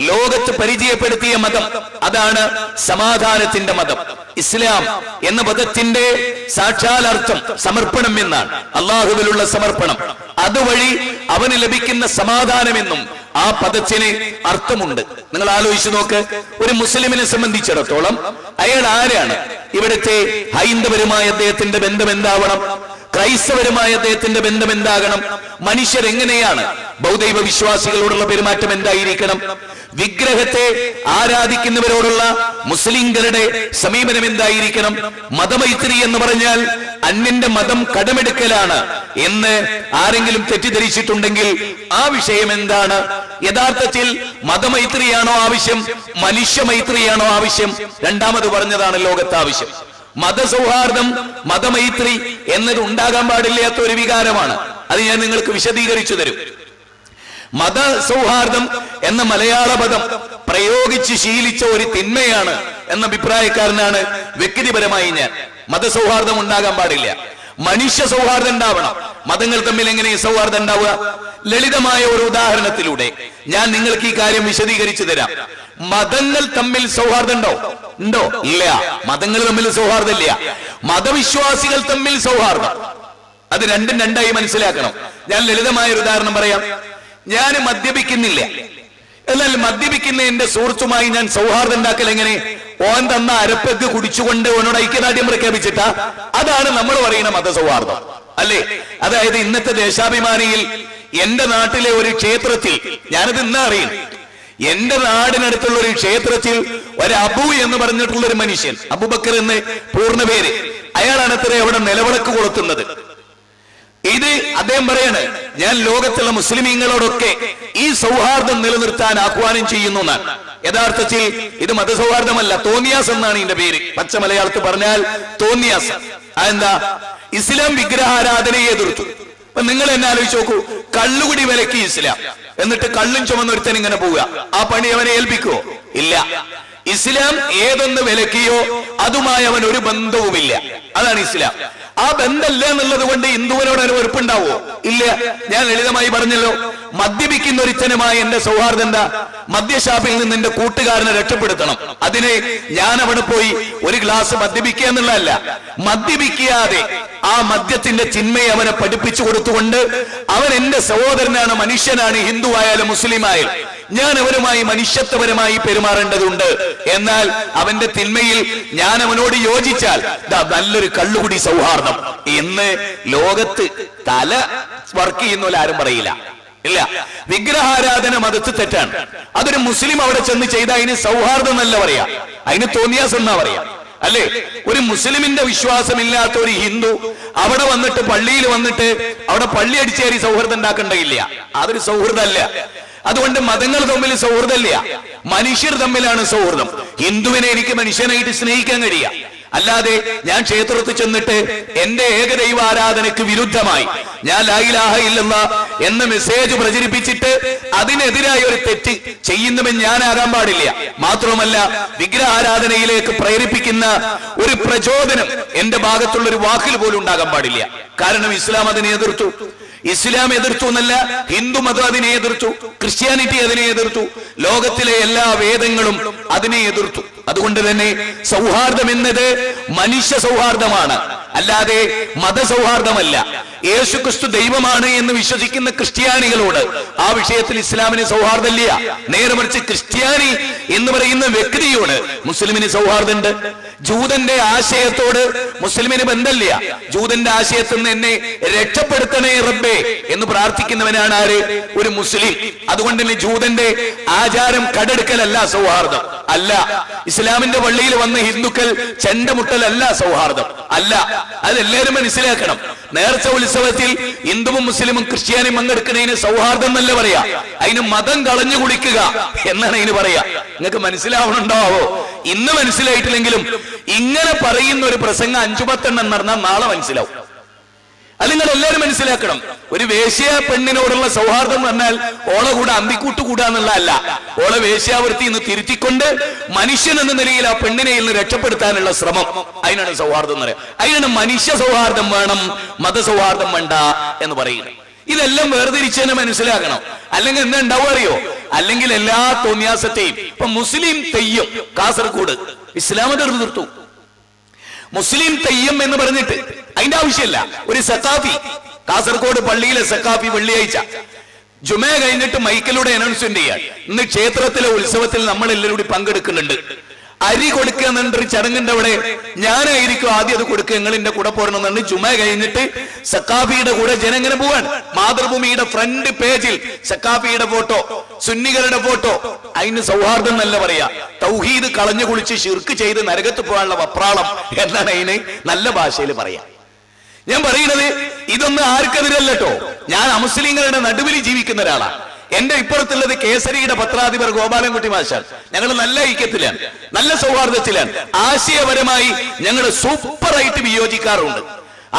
ലോകത്ത് പരിചയപ്പെടുത്തിയ മതം അതാണ് സമാധാനത്തിന്റെ മതം. ഇസ്ലാം എന്ന പദത്തിന്റെ സാക്ഷാലർത്ഥം സമർപ്പണം എന്നാണ്, അള്ളാഹുവിലുള്ള സമർപ്പണം. അതുവഴി അവന് ലഭിക്കുന്ന സമാധാനമെന്നും ആ പദത്തിന് അർത്ഥമുണ്ട്. നിങ്ങൾ ആലോചിച്ചു നോക്ക്, ഒരു മുസ്ലിമിനെ സംബന്ധിച്ചിടത്തോളം അയാൾ ആരാണ്? ഇവിടുത്തെ ഹൈന്ദവരുമായ അദ്ദേഹത്തിന്റെ ബന്ധം എന്താവണം? ക്രൈസ്തവരുമായ അദ്ദേഹത്തിന്റെ ബന്ധം എന്താകണം? മനുഷ്യരെങ്ങനെയാണ്? ബൗദ്ധൈവ വിശ്വാസികളോടുള്ള പെരുമാറ്റം എന്തായിരിക്കണം? വിഗ്രഹത്തെ ആരാധിക്കുന്നവരോടുള്ള മുസ്ലിംകളുടെ സമീപനം എന്തായിരിക്കണം? മതമൈത്രി എന്ന് പറഞ്ഞാൽ അന്യന്റെ മതം കടമെടുക്കലാണ് എന്ന് ആരെങ്കിലും തെറ്റിദ്ധരിച്ചിട്ടുണ്ടെങ്കിൽ ആ വിഷയം എന്താണ്? യഥാർത്ഥത്തിൽ മതമൈത്രിയാണോ ആവശ്യം? മനുഷ്യമൈത്രിയാണോ ആവശ്യം? രണ്ടാമത് പറഞ്ഞതാണ് ലോകത്ത് ആവശ്യം. മതസൗഹാർദ്ദം, മതമൈത്രി എന്നത് ഉണ്ടാകാൻ പാടില്ലാത്ത ഒരു വികാരമാണ്. അത് ഞാൻ നിങ്ങൾക്ക് വിശദീകരിച്ചു തരും. മതസൗഹാർദ്ദം എന്ന മലയാള പദം പ്രയോഗിച്ച് ശീലിച്ച ഒരു തിന്മയാണ് എന്ന അഭിപ്രായക്കാരനാണ് വ്യക്തിപരമായി ഞാൻ. മതസൗഹാർദ്ദം ഉണ്ടാകാൻ പാടില്ല, മനുഷ്യ സൗഹാർദ്ദം ഉണ്ടാവണം. മതങ്ങൾ തമ്മിൽ എങ്ങനെ സൗഹാർദ്ദം ഉണ്ടാവുക? ലളിതമായ ഒരു ഉദാഹരണത്തിലൂടെ ഞാൻ നിങ്ങൾക്ക് ഈ കാര്യം വിശദീകരിച്ചു തരാം. മതങ്ങൾ തമ്മിൽ സൗഹാർദ്ദം ഉണ്ടോ? ഇല്ല. മതങ്ങൾ തമ്മിൽ സൗഹാർദ്ദം ഇല്ല. മതവിശ്വാസികൾ തമ്മിൽ സൗഹാർദ്ദം, അത് രണ്ടും രണ്ടായി മനസ്സിലാക്കണം. ഞാൻ ലളിതമായ ഒരു ഉദാഹരണം പറയാം. ഞാൻ മദ്യപിക്കുന്നില്ല, എന്നാൽ മദ്യപിക്കുന്ന എന്റെ സുഹൃത്തുമായി ഞാൻ സൗഹാർദ്ദം ഉണ്ടാക്കൽ എങ്ങനെ? ഓൻ തന്ന അരപ്പക്ക് കുടിച്ചുകൊണ്ട് ഓനോട് ഐക്യദാർഢ്യം പ്രഖ്യാപിച്ചിട്ടാ? അതാണ് നമ്മൾ പറയുന്ന മതസൗഹാർദ്ദം അല്ലേ? അതായത് ഇന്നത്തെ ദേശാഭിമാനിയിൽ എന്റെ നാട്ടിലെ ഒരു ക്ഷേത്രത്തിൽ, ഞാനിത് ഇന്ന് അറിയും, എന്റെ നാടിനടുത്തുള്ള ഒരു ക്ഷേത്രത്തിൽ ഒരു അബു എന്ന് പറഞ്ഞിട്ടുള്ള ഒരു മനുഷ്യൻ, അബൂബക്കർ എന്ന് പൂർണ്ണ പേര്, അയാളാണ് അത്ര അവിടെ നിലവിളക്ക് കൊളുത്തുന്നത്. ഇത് അദ്ദേഹം പറയാണ്, ഞാൻ ലോകത്തുള്ള മുസ്ലിമീങ്ങളോടൊക്കെ ഈ സൗഹാർദ്ദം നിലനിർത്താൻ ആഹ്വാനം ചെയ്യുന്നു എന്നാണ്. യഥാർത്ഥത്തിൽ ഇത് മതസൗഹാർദ്ദമല്ല, തോന്നിയാസ് എന്നാണ് ഇതിന്റെ പേര്. പച്ച മലയാളത്തിൽ പറഞ്ഞാൽ തോന്നിയാസ്. അതെന്താ? ഇസ്ലാം വിഗ്രഹാരാധനയെ എതിർത്തു. അപ്പൊ നിങ്ങൾ എന്നെ ആലോചിച്ച് നോക്കൂ, കള്ളുകുടി വിലക്കി ഇസ്ലാം, എന്നിട്ട് കള്ളും ചുമന്നൊരുത്തൻ ഇങ്ങനെ പോവുക, ആ പണി അവനെ ഏൽപ്പിക്കുവോ? ഇല്ല. ഇസ്ലാം ഏതൊന്ന് വിലക്കിയോ അതുമായി അവൻ ഒരു ബന്ധവുമില്ല. അതാണ് ഇസ്ലാം. ആ ബന്ധമില്ല എന്നുള്ളത് കൊണ്ട് ഹിന്ദുവിനോട് ഒരു വെറുപ്പുണ്ടാവോ? ഇല്ല. ഞാൻ ലളിതമായി പറഞ്ഞല്ലോ, മദ്യപിക്കുന്ന ഒരുത്തനുമായി എന്റെ സൗഹാർദ്ദം എന്താ? മദ്യഷാപ്പിൽ നിന്ന് എന്റെ കൂട്ടുകാരനെ രക്ഷപ്പെടുത്തണം. അതിന് ഞാൻ അവിടെ പോയി ഒരു ഗ്ലാസ് മദ്യപിക്കുക എന്നുള്ളതല്ല, മദ്യപിക്കാതെ ആ മദ്യത്തിന്റെ ചിന്മയെ അവനെ പഠിപ്പിച്ചു കൊടുത്തുകൊണ്ട് അവൻ എന്റെ സഹോദരനാണ്, മനുഷ്യനാണ്, ഹിന്ദു ആയാലും മുസ്ലിം ആയാലും ഞാൻ അവരുമായി മനുഷ്യത്വപരമായി പെരുമാറേണ്ടതുണ്ട്. എന്നാൽ അവന്റെ തിന്മയിൽ ഞാൻ അവനോട് യോജിച്ചാൽ നല്ലൊരു കള്ളുകുടി സൗഹാർദ്ദം ഇന്ന് ലോകത്ത് തല വർക്ക് ചെയ്യുന്ന പോലെ ആരും പറയില്ല. ഇല്ല, വിഗ്രഹാരാധന മതത്തിൽ തെറ്റാണ്. അതൊരു മുസ്ലിം അവിടെ ചെന്ന് ചെയ്ത അതിന് സൗഹാർദ്ദം എന്നല്ല പറയാ, അതിന് തോന്നിയാസ് എന്നാ പറയാ അല്ലേ? ഒരു മുസ്ലിമിന്റെ വിശ്വാസമില്ലാത്ത ഒരു ഹിന്ദു അവിടെ വന്നിട്ട് പള്ളിയിൽ വന്നിട്ട് അവിടെ പള്ളി അടിച്ചേരി സൗഹൃദം ഉണ്ടാക്കണ്ടില്ല. അതൊരു സൗഹൃദമല്ല. അതുകൊണ്ട് മതങ്ങൾ തമ്മിൽ സൗഹൃദമില്ല, മനുഷ്യർ തമ്മിലാണ് സൗഹൃദം. ഹിന്ദുവിനെ എനിക്ക് മനുഷ്യനായിട്ട് സ്നേഹിക്കാൻ കഴിയുക, അല്ലാതെ ഞാൻ ക്ഷേത്രത്തിൽ ചെന്നിട്ട് എന്റെ ഏകദൈവ ആരാധനയ്ക്ക് വിരുദ്ധമായി ഞാൻ ലാ ഇലാഹ ഇല്ലല്ലാഹ് എന്ന മെസ്സേജ് പ്രചരിപ്പിച്ചിട്ട് അതിനെതിരായ ഒരു തെറ്റ് ചെയ്യുന്നവൻ ഞാനാകാൻ പാടില്ല. മാത്രമല്ല, വിഗ്രഹാരാധനയിലേക്ക് പ്രേരിപ്പിക്കുന്ന ഒരു പ്രചോദനം എന്റെ ഭാഗത്തുള്ള ഒരു വാക്കിൽ പോലും ഉണ്ടാകാൻ പാടില്ല. കാരണം ഇസ്ലാം അതിനെ എതിർത്തു. ഇസ്ലാം എതിർത്തു എന്നല്ല, ഹിന്ദു മതം അതിനെ എതിർത്തു, ക്രിസ്ത്യാനിറ്റി അതിനെ എതിർത്തു, ലോകത്തിലെ എല്ലാ വേദങ്ങളും അതിനെ എതിർത്തു. അതുകൊണ്ട് തന്നെ സൗഹാർദ്ദം എന്നത് മനുഷ്യ സൗഹാർദ്ദമാണ്, അല്ലാതെ മതസൗഹാർദ്ദമല്ല. യേശുക്രിസ്തു ദൈവമാണ് എന്ന് വിശ്വസിക്കുന്ന ക്രിസ്ത്യാനികളോട് ആ വിഷയത്തിൽ ഇസ്ലാമിന് സൗഹാർദ്ദമില്ല. നേരെ മറിച്ച് ക്രിസ്ത്യാനി എന്ന് പറയുന്ന വ്യക്തിയോട് മുസ്ലിമിന് സൗഹാർദ്ദമുണ്ട്. ജൂതന്റെ ആശയത്തോട് മുസ്ലിമിന് ബന്ധമില്ല. ജൂതന്റെ ആശയത്തിൽ നിന്ന് എന്നെ രക്ഷപ്പെടുത്തണേ റബ്ബേ എന്ന് പ്രാർത്ഥിക്കുന്നവനാണ് ആര്? ഒരു മുസ്ലിം. അതുകൊണ്ട് തന്നെ ജൂതന്റെ ആചാരം കടെടുക്കലല്ല സൗഹാർദ്ദം, അല്ല. ഇസ്ലാമിന്റെ പള്ളിയിൽ വന്ന ഹിന്ദുക്കൾ ചെണ്ടമുട്ടലല്ല സൗഹാർദ്ദം, അല്ല. അതെല്ലാവരും മനസ്സിലാക്കണം. നേർച്ച ഉത്സവത്തിൽ ഹിന്ദുവും മുസ്ലിമും ക്രിസ്ത്യാനിയും പങ്കെടുക്കുന്നതിന് സൗഹാർദ്ദം എന്നല്ല പറയാ, അതിന് മതം കളഞ്ഞു കുളിക്കുക എന്നാണ് അതിന് പറയാ. നിങ്ങൾക്ക് മനസ്സിലാവണുണ്ടാവോ? ഇന്ന് മനസ്സിലായിട്ടില്ലെങ്കിലും ഇങ്ങനെ പറയുന്ന ഒരു പ്രസംഗം 5-10 നടന്നാൽ നാളെ മനസ്സിലാവും. അത് നിങ്ങൾ എല്ലാവരും മനസ്സിലാക്കണം. ഒരു വേശ്യ പെണ്ണിനോടുള്ള സൗഹാർദ്ദം എന്ന് പറഞ്ഞാൽ ഓളെ കൂടെ അന്തിക്കൂട്ട് കൂടാന്നുള്ളതല്ല, ഓളെ വേശ്യാവൃത്തി എന്ന് തിരുത്തിക്കൊണ്ട് മനുഷ്യൻ എന്ന നിലയിൽ ആ പെണ്ണിനെ ഇന്ന് രക്ഷപ്പെടുത്താനുള്ള ശ്രമം, അതിനാണ് സൗഹാർദ്ദം എന്ന് പറയുക. അതിനാണ് മനുഷ്യ സൗഹാർദ്ദം വേണം, മതസൗഹാർദ്ദം വേണ്ട എന്ന് പറയുന്നത്. ഇതെല്ലാം വേർതിരിച്ചതിനെ മനസ്സിലാക്കണം. അല്ലെങ്കിൽ എന്താ ഉണ്ടാവുക അറിയോ? അല്ലെങ്കിൽ എല്ലാ തോന്നിയാസത്തെയും ഇപ്പൊ മുസ്ലിം തെയ്യം കാസർഗോഡ് ഇസ്ലാം എതിർത്തു. മുസ്ലിം തെയ്യം എന്ന് പറഞ്ഞിട്ട് അതിന്റെ ആവശ്യമില്ല. ഒരു സക്കാഫി കാസർഗോഡ് പള്ളിയിലെ സക്കാഫി വെള്ളിയാഴ്ച ജുമ കഴിഞ്ഞിട്ട് മൈക്കിലൂടെ അനൗൺസ്മെന്റ് ചെയ്യാൻ ഇന്ന് ക്ഷേത്രത്തിലെ ഉത്സവത്തിൽ നമ്മൾ എല്ലാവരും കൂടി പങ്കെടുക്കുന്നുണ്ട്. അരി കൊടുക്കുക എന്നൊരു ചടങ്ങിന്റെ അവിടെ ഞാനായിരിക്കും ആദ്യം അത് കൊടുക്കുക, നിങ്ങൾ എന്റെ കൂടെ പോരണം എന്നു ജുമ കഴിഞ്ഞിട്ട് സക്കാഫിയുടെ കൂടെ ജനം ഇങ്ങനെ പോവാണ്. മാതൃഭൂമിയുടെ ഫ്രണ്ട് പേജിൽ സക്കാഫിയുടെ ഫോട്ടോ, സുന്നികളുടെ ഫോട്ടോ. അതിന് സൗഹാർദ്ദം എന്നല്ല പറയാ, തൗഹീദ് കളഞ്ഞു കുളിച്ച് ശിർക്ക് ചെയ്ത് നരകത്ത് പോകാനുള്ള വപ്രാളം എന്നാണ് അതിന് നല്ല ഭാഷയിൽ പറയാ. ഞാൻ പറയുന്നത് ഇതൊന്നും ആർക്കെതിരല്ലോ. ഞാൻ അമുസ്ലിങ്ങളുടെ നടുവിൽ ജീവിക്കുന്ന ഒരാളാണ്. എന്റെ ഇപ്പുറത്തുള്ളത് കേസരിയുടെ പത്രാധിപർ ഗോപാലൻകുട്ടി മാഷാൻ. ഞങ്ങൾ നല്ല ഐക്യത്തിലാണ്, നല്ല സൗഹാർദ്ദത്തിലാണ്. ആശയപരമായി ഞങ്ങൾ സൂപ്പറായിട്ട് വിയോജിക്കാറുണ്ട്.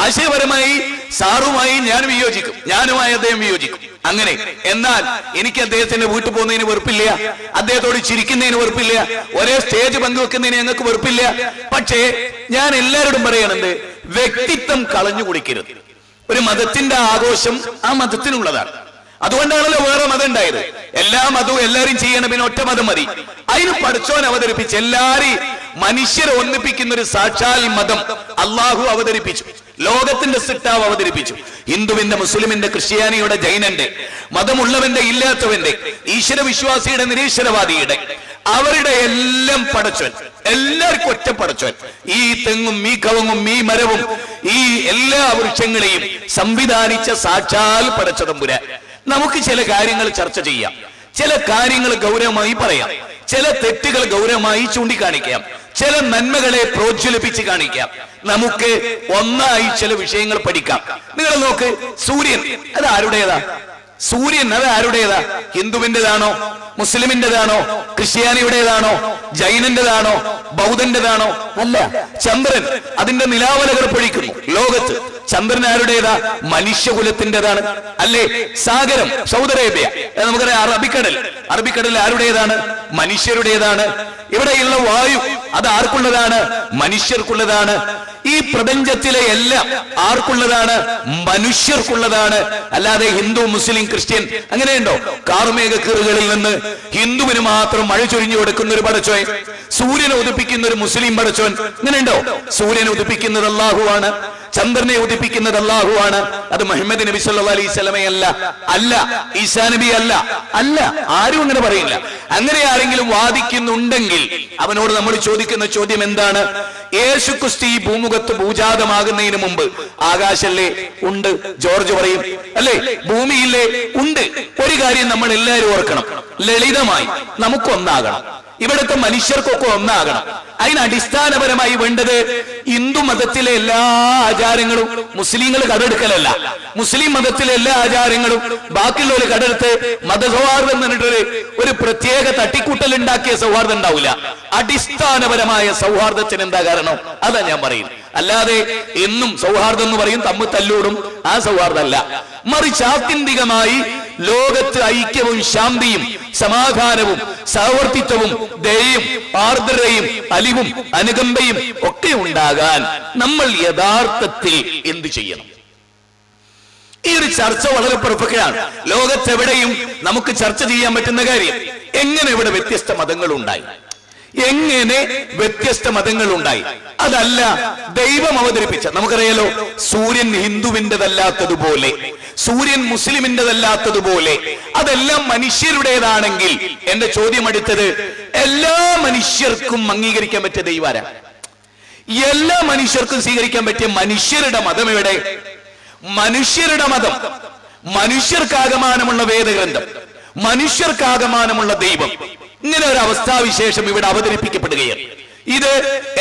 ആശയപരമായി സാറുമായി ഞാൻ വിയോജിക്കും, ഞാനുമായി അദ്ദേഹം വിയോജിക്കും. അങ്ങനെ എന്നാൽ എനിക്ക് അദ്ദേഹത്തിന്റെ വീട്ടിൽ പോകുന്നതിന് വെറുപ്പില്ല, അദ്ദേഹത്തോട് ചിരിക്കുന്നതിന് വെറുപ്പില്ല, ഒരേ സ്റ്റേജ് പങ്കുവെക്കുന്നതിന് ഞങ്ങൾക്ക് വെറുപ്പില്ല. പക്ഷേ ഞാൻ എല്ലാവരോടും പറയണത് വ്യക്തിത്വം കളഞ്ഞു കുടിക്കരുത്. ഒരു മതത്തിന്റെ ആഘോഷം ആ മതത്തിനുള്ളതാണ്. അതുകൊണ്ടാണല്ലോ വേറെ മതം ഉണ്ടായത്. എല്ലാ മതവും എല്ലാവരും ചെയ്യണം, പിന്നെ ഒറ്റ മതം മതി. അതിന് പഠിച്ചോൻ അവതരിപ്പിച്ച് എല്ലാരെയും മനുഷ്യരെ ഒന്നിപ്പിക്കുന്ന ഒരു സാക്ഷാൽ മതം അള്ളാഹു അവതരിപ്പിച്ചു. ലോകത്തിന്റെ സിട്ടാവ് അവതരിപ്പിച്ചു. ഹിന്ദുവിന്റെ, മുസ്ലിമിന്റെ, ക്രിസ്ത്യാനിയുടെ, ജൈനന്റെ, മതമുള്ളവന്റെ, ഇല്ലാത്തവന്റെ, ഈശ്വര വിശ്വാസിയുടെ, നിരീശ്വരവാദിയുടെ, അവരുടെ എല്ലാം പടച്ചവൻ, എല്ലാവർക്കും ഒറ്റ പടച്ചവൻ. ഈ തെങ്ങും ഈ കവുങ്ങും ഈ മരവും ഈ എല്ലാ വൃക്ഷങ്ങളെയും സംവിധാനിച്ച സാക്ഷാൽ പടച്ചതമ്പുരാൻ. നമുക്ക് ചില കാര്യങ്ങൾ ചർച്ച ചെയ്യാം, ചില കാര്യങ്ങൾ ഗൗരവമായി പറയാം, ചില തെറ്റുകൾ ഗൗരവമായി ചൂണ്ടിക്കാണിക്കാം, ചില നന്മകളെ പ്രോജ്വലിപ്പിച്ച് കാണിക്കാം. നമുക്ക് ഒന്നായി ചില വിഷയങ്ങൾ പഠിക്കാം. നിങ്ങൾ നോക്ക്, സൂര്യൻ അത് ആരുടേതാ? സൂര്യൻ അത് ആരുടേതാ? ഹിന്ദുവിൻ്റെതാണോ? മുസ്ലിമിൻ്റെതാണോ? ക്രിസ്ത്യാനിയുടേതാണോ? ജൈനന്റേതാണോ? ബൗദ്ധന്റേതാണോ? അല്ല. ചന്ദ്രൻ അതിന്റെ നിലാവലകൾ പൊഴിക്കുന്നു ലോകത്ത്. ചന്ദ്രൻ ആരുടേതാ? മനുഷ്യകുലത്തിൻ്റെതാണ് അല്ലേ? സാഗരം, സൗദി അറേബ്യ, നമുക്കറിയാം. അറബിക്കടൽ ആരുടേതാണ്? മനുഷ്യരുടേതാണ്. ഇവിടെയുള്ള വായു അത് ആർക്കുള്ളതാണ്? മനുഷ്യർക്കുള്ളതാണ്. ഈ പ്രപഞ്ചത്തിലെ എല്ലാം ആർക്കുള്ളതാണ്? മനുഷ്യർക്കുള്ളതാണ്. അല്ലാതെ ഹിന്ദു, മുസ്ലിം, ക്രിസ്ത്യൻ അങ്ങനെയുണ്ടോ? കാർമേഘക്കീറുകളിൽ നിന്ന് ഹിന്ദുവിന് മാത്രം മഴ ചൊരിഞ്ഞു കൊടുക്കുന്ന ഒരു പടച്ചോൻ, സൂര്യനെ ഉദിപ്പിക്കുന്ന ഒരു മുസ്ലിം പടച്ചോൻ അങ്ങനെയുണ്ടോ? സൂര്യനെ ഉദിപ്പിക്കുന്നത് അല്ലാഹുവാണ്, ചന്ദ്രനെ ഉദിപ്പിക്കുന്നത് അല്ലാഹുവാണ്. അത് മുഹമ്മദ് നബി സല്ലല്ലാഹു അലൈഹി വസല്ലമയല്ല, അല്ല ഈസാ നബി അല്ല, അല്ല. ആരും അങ്ങനെ പറയില്ല. അങ്ങനെ ആരെങ്കിലും വാദിക്കുന്നുണ്ടെങ്കിൽ അവനോട് നമ്മൾ ചോദിക്കുന്ന ചോദ്യം എന്താണ്? യേശുക്രിസ്തു ഈ ഭൂമുഖത്ത് ഭൂജാതമാകുന്നതിന് മുമ്പ് ആകാശല്ലേ? ഉണ്ട്. ജോർജ് പറയും അല്ലേ? ഭൂമിയില്ലേ? ഉണ്ട്. ഒരു കാര്യം നമ്മൾ എല്ലാവരും ഓർക്കണം, ലളിതമായി നമുക്കൊന്നാകണം. ഇവിടുത്തെ മനുഷ്യർക്കൊക്കെ ഒന്നാകണം. അതിന് അടിസ്ഥാനപരമായി വേണ്ടത് ഹിന്ദു മതത്തിലെ എല്ലാ ആചാരങ്ങളും മുസ്ലിങ്ങൾ കടെടുക്കലല്ല. മുസ്ലിം മതത്തിലെ എല്ലാ ആചാരങ്ങളും ബാക്കിയുള്ളവർ കടെടുത്ത് മതസൗഹാർദ്ദം എന്നിട്ട് ഒരു പ്രത്യേക തട്ടിക്കൂട്ടൽ ഉണ്ടാക്കിയ സൗഹാർദ്ദം ഉണ്ടാവില്ല. അടിസ്ഥാനപരമായ സൗഹാർദ്ദത്തിന് എന്താ കാരണം? അതാ ഞാൻ പറയും. അല്ലാതെ എന്നും സൗഹാർദ്ദം എന്ന് പറയും, തമ്മിൽ തല്ലൂടും, ആ സൗഹാർദ്ദമല്ല. മറിച്ച് ആത്യന്തികമായി ലോകത്ത് ഐക്യവും ശാന്തിയും സമാധാനവും സഹവർത്തിത്വവും ദയയും ആർദ്രതയും അലിവും അനുകമ്പയും ഒക്കെ ഉണ്ടാകാൻ നമ്മൾ യഥാർത്ഥത്തിൽ എന്ത് ചെയ്യണം? ഈ ഒരു ചർച്ച വളരെ പെർഫെക്റ്റാണ്. ലോകത്തെവിടെയും നമുക്ക് ചർച്ച ചെയ്യാൻ പറ്റുന്ന കാര്യം. എങ്ങനെ ഇവിടെ വ്യത്യസ്ത മതങ്ങൾ ഉണ്ടായി? എങ്ങനെ വ്യത്യസ്ത മതങ്ങൾ ഉണ്ടായി? അതല്ല ദൈവം അവതരിപ്പിച്ച. നമുക്കറിയാലോ, സൂര്യൻ ഹിന്ദുവിൻ്റെതല്ലാത്തതുപോലെ, സൂര്യൻ മുസ്ലിമിൻ്റെതല്ലാത്തതുപോലെ അതെല്ലാം മനുഷ്യരുടേതാണെങ്കിൽ എന്റെ ചോദ്യം അടുത്തത്, എല്ലാ മനുഷ്യർക്കും അംഗീകരിക്കാൻ പറ്റിയ ദൈവാര? എല്ലാ മനുഷ്യർക്കും സ്വീകരിക്കാൻ പറ്റിയ മനുഷ്യരുടെ മതം എവിടെ? മനുഷ്യരുടെ മതം, മനുഷ്യർക്കാകമാനമുള്ള വേദഗ്രന്ഥം, മനുഷ്യർക്കാകമാനമുള്ള ദൈവം, ഇങ്ങനെ ഒരു അവസ്ഥാവിശേഷം ഇവിടെ അവതരിപ്പിക്കപ്പെടുകയാണ്. ഇത്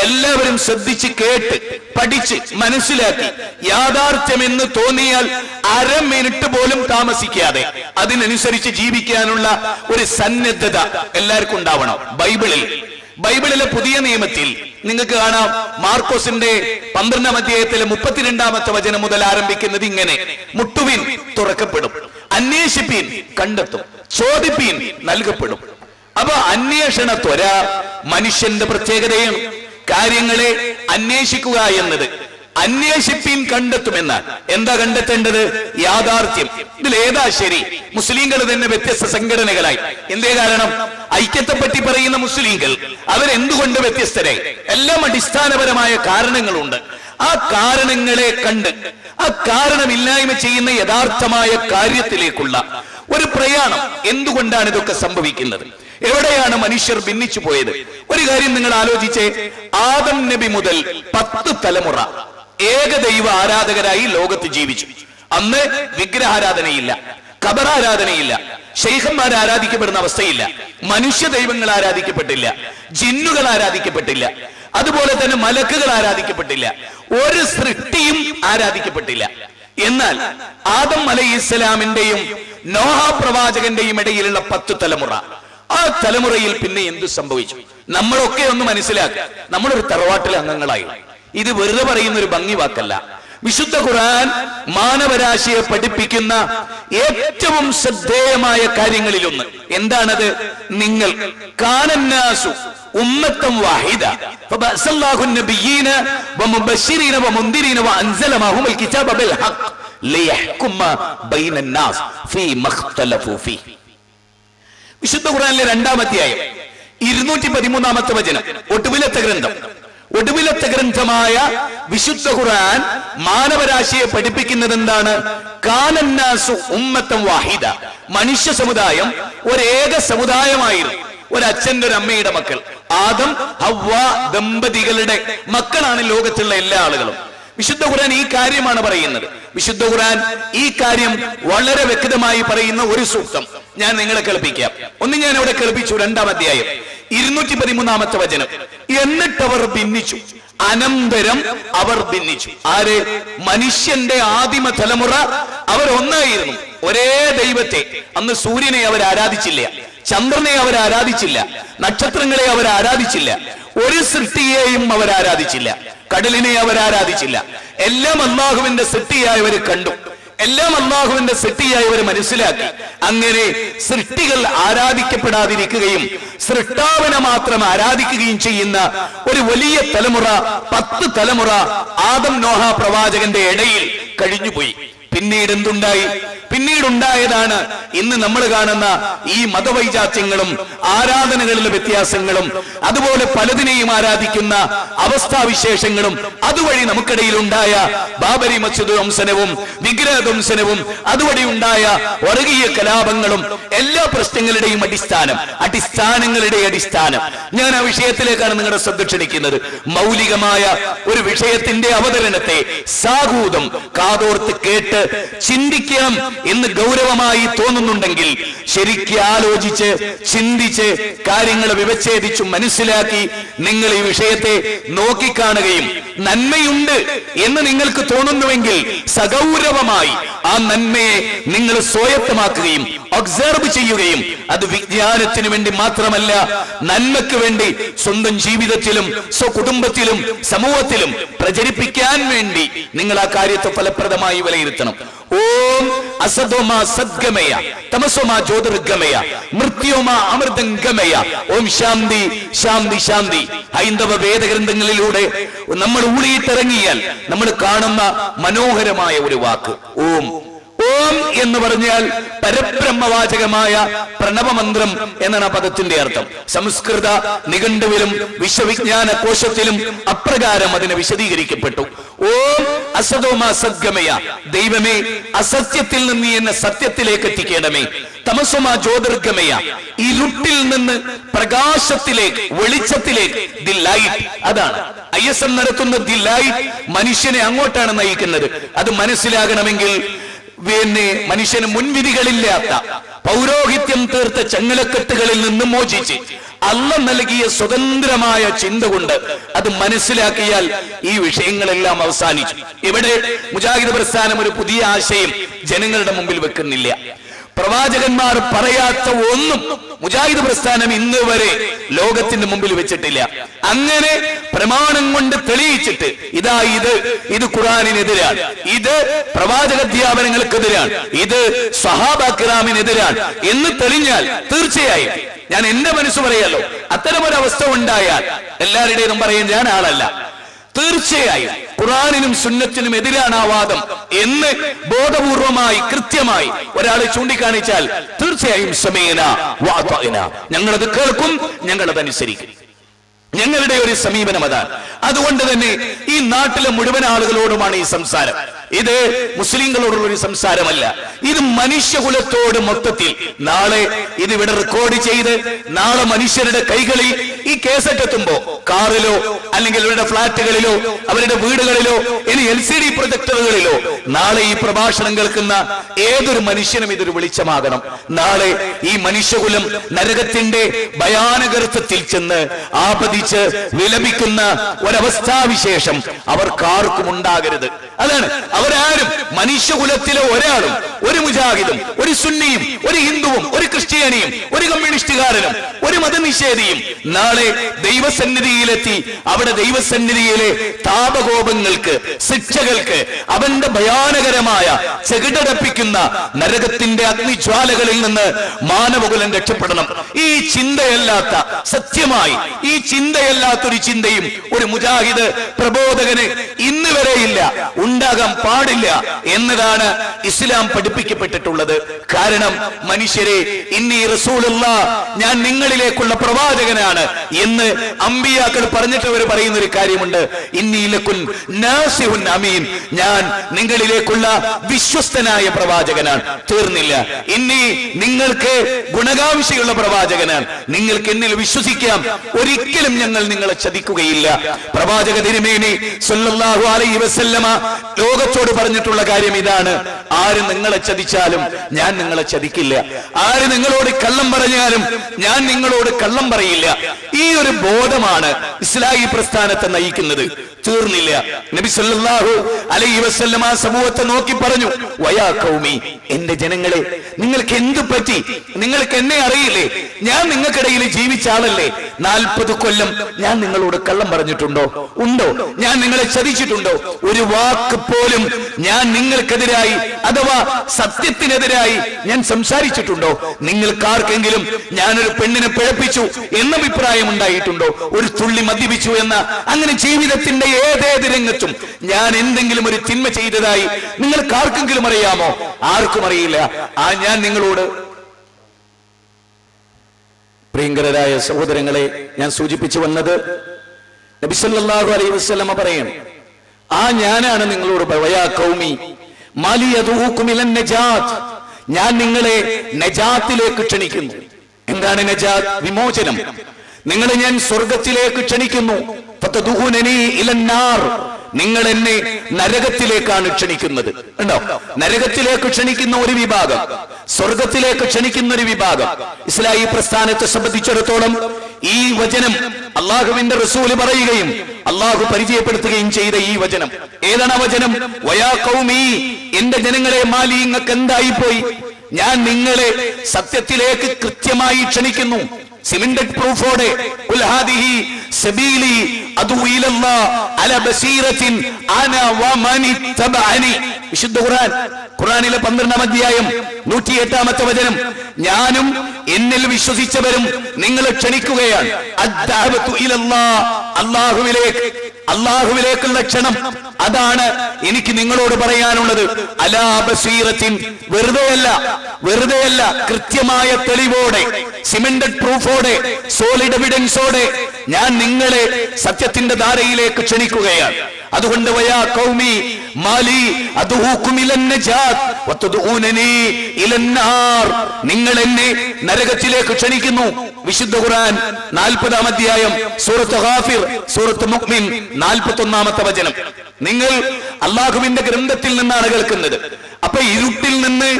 എല്ലാവരും ശ്രദ്ധിച്ച് കേട്ട് പഠിച്ച് മനസ്സിലാക്കി യാഥാർത്ഥ്യമെന്ന് തോന്നിയാൽ അര മിനിറ്റ് പോലും താമസിക്കാതെ അതിനനുസരിച്ച് ജീവിക്കാനുള്ള ഒരു സന്നദ്ധത എല്ലാവർക്കും ഉണ്ടാവണം. ബൈബിളിലെ പുതിയ നിയമത്തിൽ നിങ്ങൾക്ക് കാണാം, മാർക്കോസിന്റെ 12-ാം അധ്യായത്തിലെ 32-ാമത്തെ വചനം മുതൽ ആരംഭിക്കുന്നത് ഇങ്ങനെ: മുട്ടുവിൻ, തുറക്കപ്പെടും; അന്വേഷിപ്പീൻ, കണ്ടെത്തും; ചോദിപ്പീൻ, നൽകപ്പെടും. അപ്പൊ അന്വേഷണ ത്വര മനുഷ്യന്റെ പ്രത്യേകതയാണ്. കാര്യങ്ങളെ അന്വേഷിക്കുക എന്നത്. അന്വേഷിപ്പീൻ, കണ്ടെത്തുമെന്നാൽ എന്താ കണ്ടെത്തേണ്ടത്? യാഥാർത്ഥ്യം. ഇതിലേതാ ശരി? മുസ്ലിങ്ങൾ തന്നെ വ്യത്യസ്ത സംഘടനകളായി. എന്തേ കാരണം? ഐക്യത്തെപ്പറ്റി പറയുന്ന മുസ്ലിങ്ങൾ അവരെന്തുകൊണ്ട് വ്യത്യസ്തരായി? എല്ലാം അടിസ്ഥാനപരമായ കാരണങ്ങളുണ്ട്. ആ കാരണങ്ങളെ കണ്ട് ആ കാരണമില്ലായ്മ ചെയ്യുന്ന യഥാർത്ഥമായ കാര്യത്തിലേക്കുള്ള ഒരു പ്രയാണം. എന്തുകൊണ്ടാണ് ഇതൊക്കെ സംഭവിക്കുന്നത്? എവിടെയാണ് മനുഷ്യർ ഭിന്നിച്ചു പോയത്? ഒരു കാര്യം നിങ്ങൾ ആലോചിച്ചേ. ആദം നബി മുതൽ 10 തലമുറ ഏകദൈവ ആരാധകരായി ലോകത്ത് ജീവിച്ചു. അന്ന് വിഗ്രഹാരാധനയില്ല, ഖബറാരാധനയില്ല, ശൈഖന്മാർ ആരാധിക്കപ്പെടുന്ന അവസ്ഥയില്ല, മനുഷ്യ ദൈവങ്ങൾ ആരാധിക്കപ്പെട്ടില്ല, ജിന്നുകൾ ആരാധിക്കപ്പെട്ടില്ല, അതുപോലെ തന്നെ മലക്കുകൾ ആരാധിക്കപ്പെട്ടില്ല, ഒരു സൃഷ്ടിയും ആരാധിക്കപ്പെട്ടില്ല. എന്നാൽ ആദം അലൈഹിസ്സലാമിന്റെയും നോഹ പ്രവാചകന്റെയും ഇടയിലുള്ള 10 തലമുറ, ആ തലമുറയിൽ പിന്നെ എന്തു സംഭവിച്ചു? നമ്മളൊക്കെ ഒന്ന് മനസ്സിലാക്കുക. നമ്മളൊരു തറവാട്ടിലെ അംഗങ്ങളായി. ഇത് വെറുതെ പറയുന്ന ഒരു ഭംഗി വാക്കല്ല. വിശുദ്ധ ഖുർആൻ മാനവരാശിയെ പഠിപ്പിക്കുന്ന ഏറ്റവും ശ്രദ്ധേയമായ കാര്യങ്ങളിലൊന്ന് എന്താണത്? നിങ്ങൾ കാനന്നാസു ഉമ്മത്തൻ വാഹിദ ഫബഅസല്ലാഹു നബിയ്യീന വമുബശ്ശിരീന വമുൻദിരീന വഅൻസല മഅഹുൽ കിതാബ ബിൽ ഹഖ് ലിയഹ്കുമ ബൈനന്നാസ് ഫീമാ ഇഖ്തലഫൂ ഫീഹി. വിശുദ്ധ ഖുർആനിലെ 2-ാം അധ്യായം 213-ാമത്തെ വചനം, ഒടുവിലത്തെ ഗ്രന്ഥമായ വിശുദ്ധ ഖുർആൻ മാനവരാശിയെ പഠിപ്പിക്കുന്നത് എന്താണ്? കാനന്നാസു ഉമ്മത്തൻ വാഹിദ, മനുഷ്യ സമുദായം ഒരേക സമുദായമായിരുന്നു. ഒരച്ഛന്റെ ഒരു അമ്മയുടെ മക്കൾ, ആദം ഹവ്വ ദമ്പതികളുടെ മക്കളാണ് ലോകത്തുള്ള എല്ലാ ആളുകളും. വിശുദ്ധ ഖുർആൻ ഈ കാര്യമാണ് പറയുന്നത്. വിശുദ്ധ ഖുർആൻ ഈ കാര്യം വളരെ വ്യക്തമായി പറയുന്ന ഒരു സൂക്തം ഞാൻ നിങ്ങളെ കേൾപ്പിക്കാം. ഒന്ന് ഞാൻ അവിടെ കേൾപ്പിച്ചു. 2-ാം അധ്യായം 213-ാമത്തെ വചനം. എന്നിട്ടവർ ഭിന്നിച്ചു, അനന്തരം അവർ ഭിന്നിച്ചു. ആര്? മനുഷ്യന്റെ ആദിമ തലമുറ അവർ ഒന്നായിരുന്നു. ഒരേ ദൈവത്തെ. അന്ന് സൂര്യനെ അവർ ആരാധിച്ചില്ല, ചന്ദ്രനെ അവർ ആരാധിച്ചില്ല, നക്ഷത്രങ്ങളെ അവർ ആരാധിച്ചില്ല, ഒരു സൃഷ്ടിയെയും അവർ ആരാധിച്ചില്ല, കടലിനെ അവർ ആരാധിച്ചില്ല. എല്ലാം അല്ലാഹുവിന്റെ സൃഷ്ടിയായി അവർ കണ്ടു, എല്ലാം അല്ലാഹുവിന്റെ സൃഷ്ടിയായി അവർ മനസ്സിലാക്കി. അങ്ങനെ സൃഷ്ടികൾ ആരാധിക്കപ്പെടാതിരിക്കുകയും സൃഷ്ടാവിനെ മാത്രം ആരാധിക്കുകയും ചെയ്യുന്ന ഒരു വലിയ തലമുറ, 10 തലമുറ ആദം നോഹ പ്രവാചകന്റെ ഇടയിൽ കഴിഞ്ഞുപോയി. പിന്നീട് എന്തുണ്ടായി? പിന്നീടുണ്ടായതാണ് ഇന്ന് നമ്മൾ കാണുന്ന ഈ മതവൈജാത്യങ്ങളും ആരാധനകളിലെ വ്യത്യാസങ്ങളും അതുപോലെ പലതിനെയും ആരാധിക്കുന്ന അവസ്ഥാവിശേഷങ്ങളും അതുവഴി നമുക്കിടയിൽ ഉണ്ടായ ബാബരി മസ്ജിദ് ധ്വംസനവും വിഗ്രഹ ധ്വംസനവും അതുവഴി ഉണ്ടായ വർഗീയ കലാപങ്ങളും എല്ലാ പ്രശ്നങ്ങളുടെയും അടിസ്ഥാനങ്ങളുടെ അടിസ്ഥാനം. ഞാൻ ആ വിഷയത്തിലേക്കാണ് നിങ്ങളുടെ ശ്രദ്ധ ക്ഷണിക്കുന്നത്. മൗലികമായ ഒരു വിഷയത്തിന്റെ അവതരണത്തെ സാഗൂതം കാതോർത്ത് കേട്ട് ചിന്തിക്കാം എന്ന് ഗൗരവമായി തോന്നുന്നുണ്ടെങ്കിൽ ശരിക്കും ആലോചിച്ച് ചിന്തിച്ച് കാര്യങ്ങൾ വിവച്ഛേദിച്ചു മനസ്സിലാക്കി നിങ്ങൾ ഈ വിഷയത്തെ നോക്കിക്കാണുകയും നന്മയുണ്ട് എന്ന് നിങ്ങൾക്ക് തോന്നുന്നുവെങ്കിൽ സഗൗരവമായി ആ നന്മയെ നിങ്ങൾ സ്വായത്തമാക്കുകയും ഒബ്സർവ് ചെയ്യുകയും അത് വിജ്ഞാനത്തിന് വേണ്ടി മാത്രമല്ല നന്മയ്ക്ക് വേണ്ടി സ്വന്തം ജീവിതത്തിലും സ്വകുടുംബത്തിലും സമൂഹത്തിലും പ്രചരിപ്പിക്കാൻ വേണ്ടി നിങ്ങൾ ആ കാര്യത്തെ ഫലപ്രദമായി വിലയിരുത്തണം. ഓം അസതോമാ സദ്ഗമയ തമസോമാ ജ്യോതിർഗമയ മൃത്യോമാ അമൃതംഗമയ. ഓം ശാന്തി ശാന്തി ശാന്തി. ഹൈന്ദവ വേദഗ്രന്ഥങ്ങളിലൂടെ നമ്മൾ ഊളിയിട്ടിറങ്ങിയാൽ നമ്മൾ കാണുന്ന മനോഹരമായ ഒരു വാക്ക് ഓം. ഓം എന്ന് പറഞ്ഞാൽ പരബ്രഹ്മവാചകമായ പ്രണവമന്ത്രം എന്നാണ് ആ പദത്തിന്റെ അർത്ഥം. സംസ്കൃത നിഘണ്ടുവിലും വിശ്വവിജ്ഞാന കോശത്തിലും അപ്രകാരം അതിനെ വിശദീകരിക്കപ്പെട്ടു. ഓം അസതോമാ സദ്ഗമയ, ദൈവമേ അസത്യത്തിൽ നിന്ന് എന്നെ സത്യത്തിലേക്ക് എത്തിക്കണമേ. തമസോമാ ജ്യോതിർഗമയ, ഇരുട്ടിൽ നിന്ന് പ്രകാശത്തിലേക്ക് വെളിച്ചത്തിലേക്ക്. ദി ലൈറ്റ്, അതാണ് ISM നടത്തുന്ന ദി ലൈറ്റ് മനുഷ്യനെ അങ്ങോട്ടാണ് നയിക്കുന്നത്. അത് മനസ്സിലാകണമെങ്കിൽ മനുഷ്യന് മുൻവിധികളില്ലാത്ത പൗരോഹിത്യം തീർത്ത ചങ്ങലക്കെട്ടുകളിൽ നിന്ന് മോചിച്ച് അല്ലാഹ് നൽകിയ സ്വതന്ത്രമായ ചിന്ത കൊണ്ട് അത് മനസ്സിലാക്കിയാൽ ഈ വിഷയങ്ങളെല്ലാം അവസാനിച്ചു. ഇവിടെ മുജാഹിദ് പ്രസ്ഥാനം ഒരു പുതിയ ആശയം ജനങ്ങളുടെ മുമ്പിൽ വെക്കുന്നില്ല. പ്രവാചകന്മാർ പറയാത്ത ഒന്നും മുജാഹിദ് പ്രസ്ഥാനം ഇന്ന് വരെ ലോകത്തിന്റെ മുമ്പിൽ വെച്ചിട്ടില്ല. അങ്ങനെ പ്രമാണം കൊണ്ട് തെളിയിച്ചിട്ട് ഇതാ ഇത് ഖുർആനിനെതിരാണ്, ഇത് പ്രവാചകധ്യാപനങ്ങൾക്കെതിരാണ്, ഇത് സ്വഹാബാ കിറാമിനെതിരാണ് എന്ന് തെളിഞ്ഞാൽ തീർച്ചയായും ഞാൻ എന്റെ മനസ്സ് പറയാലോ, അത്തരമൊരവസ്ഥ ഉണ്ടായാൽ എല്ലാവരുടേതും പറയാൻ ഞാൻ ആളല്ല. തീർച്ചയായും ഖുർആനിനും സുന്നത്തിനും എതിരാണ് ആ വാദം എന്ന് ബോധപൂർവമായി കൃത്യമായി ഒരാൾ ചൂണ്ടിക്കാണിച്ചാൽ തീർച്ചയായും സമീന വഅതഅന, ഞങ്ങളത് കേൾക്കും, ഞങ്ങളതനുസരിക്കും. ഞങ്ങളുടെ ഒരു സമീപനം അതാണ്. അതുകൊണ്ട് തന്നെ ഈ നാട്ടിലെ മുഴുവൻ ആളുകളോടുമാണ് ഈ സംസാരം. ഇത് മുസ്ലിങ്ങളോടുള്ള ഒരു സംസാരമല്ല, ഇത് മനുഷ്യകുലത്തോട് മൊത്തത്തിൽ. നാളെ ഇത് ഇവിടെ റെക്കോർഡ് ചെയ്ത് നാളെ മനുഷ്യരുടെ കൈകളിൽ ഈ കേസറ്റ് എത്തുമ്പോ കാറിലോ അല്ലെങ്കിൽ അവരുടെ ഫ്ളാറ്റുകളിലോ അവരുടെ വീടുകളിലോ ഇനി LCD പ്രൊജക്ടറുകളിലോ നാളെ ഈ പ്രഭാഷണം കേൾക്കുന്ന ഏതൊരു മനുഷ്യനും ഇതൊരു വെളിച്ചമാകണം. നാളെ ഈ മനുഷ്യകുലം നരകത്തിന്റെ ഭയാനകർത്തത്തിൽ ചെന്ന് ആപതിച്ച് വിലപിക്കുന്ന ഒരവസ്ഥാവിശേഷം അവർക്കാർക്കും ഉണ്ടാകരുത്. അതാണ് അവരാരും മനുഷ്യകുലത്തിലെ ഒരാളും, ഒരു മുജാഹിദും ഒരു സുന്നിയും ഒരു ഹിന്ദുവും ഒരു ക്രിസ്ത്യാനിയും ഒരു കമ്മ്യൂണിസ്റ്റുകാരനും ഒരു മതനിഷേധിയും നാളെ ദൈവസന്നിധിയിലെത്തി അവിടെ ദൈവസന്നിധിയിലെ താപകോപങ്ങൾക്ക് ശിക്ഷകൾക്ക് അവന്റെ ഭയാനകരമായ ചെകിടടപ്പിക്കുന്ന നരകത്തിന്റെ അഗ്നിജ്വാലകളിൽ നിന്ന് മാനവകുലം രക്ഷപ്പെടണം. ഈ ചിന്തയല്ലാത്ത സത്യമായി ഈ ചിന്തയല്ലാത്തൊരു ചിന്തയും ഒരു മുജാഹിദ് പ്രബോധകന് ഇന്ന് വരെയില്ല, ഉണ്ടാകാൻ പാടില്ല എന്നതാണ് ഇസ്ലാം പഠിപ്പിക്കപ്പെട്ടിട്ടുള്ളത്. കാരണം മനുഷ്യരെ, ഇന്നി റസൂലുള്ളാഹ്, ഞാൻ നിങ്ങളിലേക്കുള്ള പ്രവാചകനാണ് എന്ന് അമ്പിയാക്കൾ പറഞ്ഞിട്ട് അവർ പറയുന്ന ഒരു കാര്യമുണ്ട്, ഇന്നി ലകുൻ നാസിഹുൻ അമീൻ, ഞാൻ നിങ്ങളിലേക്കുള്ള വിശ്വസ്തനായ പ്രവാചകനാണ്. തീർന്നില്ല, ഇനി നിങ്ങൾക്ക് ഗുണകാംക്ഷയുള്ള പ്രവാചകനാണ്, നിങ്ങൾക്ക് എന്നിൽ വിശ്വസിക്കാം, ഒരിക്കലും ഞങ്ങൾ നിങ്ങളെ ചതിക്കുകയില്ല. പ്രവാചക തിരുമേനി സല്ലല്ലാഹു അലൈഹി വസല്ലമ ലോകത്തോട് പറഞ്ഞിട്ടുള്ള കാര്യം ഇതാണ്, ആര് നിങ്ങളെ ചതിച്ചാലും ഞാൻ നിങ്ങളെ ചതിക്കില്ല, ആര് നിങ്ങളോട് കള്ളം പറഞ്ഞാലും ഞാൻ നിങ്ങളോട് കള്ളം പറയില്ല. ഈ ഒരു ബോധമാണ് ഇസ്ലാഹി പ്രസ്ഥാനത്തെ നയിക്കുന്നത്. തീർന്നില്ല, നബി സല്ലല്ലാഹു അലൈഹി വസല്ലമ സമൂഹത്തെ നോക്കി പറഞ്ഞു, വയാ ഖൗമി, എന്റെ ജനങ്ങളെ, നിങ്ങൾക്ക് എന്തു പറ്റി? നിങ്ങൾക്ക് എന്നെ അറിയില്ലേ? ഞാൻ നിങ്ങൾക്കിടയിൽ ജീവിച്ച ആളല്ലേ? 40 കൊല്ലം ഞാൻ നിങ്ങളോട് കള്ളം പറഞ്ഞിട്ടുണ്ടോ? ഉണ്ടോ? ഞാൻ നിങ്ങളെ ചതിച്ചിട്ടുണ്ടോ? ഒരു വാക്ക് പോലും ഞാൻ നിങ്ങൾക്കെതിരായി അഥവാ സത്യത്തിനെതിരായി ഞാൻ സംസാരിച്ചിട്ടുണ്ടോ? നിങ്ങൾക്കാർക്കെങ്കിലും ഞാനൊരു പെണ്ണിനെ പിഴപ്പിച്ചു എന്ന അഭിപ്രായം ഉണ്ടായിട്ടുണ്ടോ? ഒരു തുള്ളി മദ്യപിച്ചു എന്ന, അങ്ങനെ ജീവിതത്തിന്റെ ഏതേത് രംഗത്തും ഞാൻ എന്തെങ്കിലും ഒരു തിന്മ ചെയ്തതായി നിങ്ങൾക്കാർക്കെങ്കിലും അറിയാമോ? ആർക്കും അറിയില്ല. ഞാൻ നിങ്ങളോട്, പ്രിയങ്കരായ സഹോദരങ്ങളെ, ഞാൻ സൂചിപ്പിച്ചു വന്നത്, നബി സല്ലല്ലാഹു അലൈഹി വസല്ലമ പറയും, ഞാനാണ് നിങ്ങളോട്, വയാ ഖൗമി മാലി യദൂകും ഇലൻ നജാത്ത്, ഞാൻ നിങ്ങളെ നജാത്തിലേക്ക് ക്ഷണിക്കുന്നു. എന്താണ് നജാത്ത്? വിമോചനം. നിങ്ങളെ ഞാൻ സ്വർഗത്തിലേക്ക് ക്ഷണിക്കുന്നു. ഫതദൂനനി ഇലൻ നാർ, നിങ്ങൾ എന്നെ നരകത്തിലേക്കാണ് ക്ഷണിക്കുന്നത്. ഉണ്ടോ? നരകത്തിലേക്ക് ക്ഷണിക്കുന്ന ഒരു വിഭാഗം, സ്വർഗത്തിലേക്ക് ക്ഷണിക്കുന്ന ഒരു വിഭാഗം. ഇസ്ലാഹി പ്രസ്ഥാനത്തെ സംബന്ധിച്ചിടത്തോളം ഈ വചനം അള്ളാഹുവിന്റെ റസൂല് പറയുകയും അള്ളാഹു പരിചയപ്പെടുത്തുകയും ചെയ്ത ഈ വചനം ഏതാണ്? വചനം വയാ ഖൗമി, എന്റെ ജനങ്ങളെ, മാലി, നിങ്ങൾക്ക് എന്തായിപ്പോയി? ഞാൻ നിങ്ങളെ സത്യത്തിലേക്ക് കൃത്യമായി ക്ഷണിക്കുന്നു, സിമന്റഡ് പ്രൂഫോടെ. ഖുൽ ഹാദിഹി സബീലി അദൂ ഇലല്ലാഹ് അലാ ബസീറത്തിൻ അന വമനി തബഅനി. വിശുദ്ധ ഖുർആൻ, ഖുർആനിലെ 12-ാം അധ്യായം 108-ാമത്തെ വചനം, ഞാനും എന്നിൽ വിശ്വസിച്ചവരും നിങ്ങളെ ക്ഷണിക്കുകയാണ്. അദ്ദഅവതു ഇലല്ലാഹ്, അല്ലാഹുവിലേക്കുള്ള ക്ഷണം, അതാണ് എനിക്ക് നിങ്ങളോട് പറയാനുള്ളത്. അലാ ബസീറത്തിൻ, വെറുതെയല്ല, കൃത്യമായ തെളിവോടെ, സിമന്റഡ് പ്രൂഫോടെ, സോളിഡ് എവിഡൻസോടെ ഞാൻ നിങ്ങളെ സത്യത്തിന്റെ ധാരയിലേക്ക് ക്ഷണിക്കുകയാണ്. അതുകൊണ്ട് വയാ ഖൗമി മാലി അദൂകും ഇലൻ നജാത്ത് വതദഊനനി ഇലൻ നാർ, നിങ്ങൾ എന്നെ നരകത്തിലേക്ക് ക്ഷണിക്കുന്നു. വിശുദ്ധ ഖുർആൻ 40-ാം അധ്യായം സൂറത്ത് ഗാഫിർ, സൂറത്ത് മുഅ്മിൻ 41-ാമത്തെ വചനം. നിങ്ങൾ അള്ളാഹുവിന്റെ ഗ്രന്ഥത്തിൽ നിന്നാണ് കേൾക്കുന്നത്. അപ്പൊ ഇരുട്ടിൽ നിന്ന്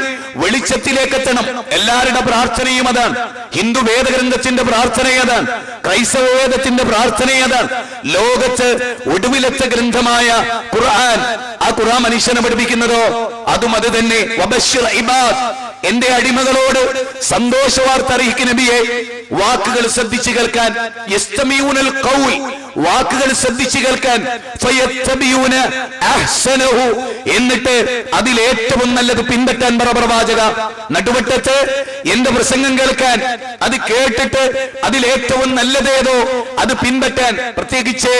വെളിച്ചത്തിലേക്ക് എത്തണം. എല്ലാവരുടെ പ്രാർത്ഥനയും അതാണ്. ഹിന്ദു വേദഗ്രന്ഥത്തിന്റെ പ്രാർത്ഥന അതാണ്, ക്രൈസ്തവ വേദത്തിന്റെ പ്രാർത്ഥന അതാണ്. ലോകത്ത് ഒടുവിലത്തെ ഗ്രന്ഥമായ ഖുർആൻ, ആ ഖുർആൻ മനുഷ്യനെ പഠിപ്പിക്കുന്നതോ അതും അത് തന്നെ. വബശ്ശിർ ഇബാദ്, എന്റെ അടിമകളോട് സന്തോഷ വാർത്ത അറിയിക്കുന്ന നബിയെ. വാക്കുകൾ ശ്രദ്ധിച്ചു കേൾക്കാൻ, യസ്തമിഊനൽ ഖൗൽ, വാക്കുകൾ ശ്രദ്ധിച്ചു കേൾക്കാൻ, ഫയത്തബിയൂന അഹ്സനഹു, എന്നിട്ട് അതിലേറ്റവും നല്ലത് പിൻപറ്റാൻ പറ പ്രവാചക. നടുവട്ടത്ത് എന്റെ പ്രസംഗം കേൾക്കാൻ, അത് കേട്ടിട്ട് അതിലേറ്റവും നല്ലതേതോ അത് പിൻപറ്റാൻ. പ്രത്യേകിച്ച്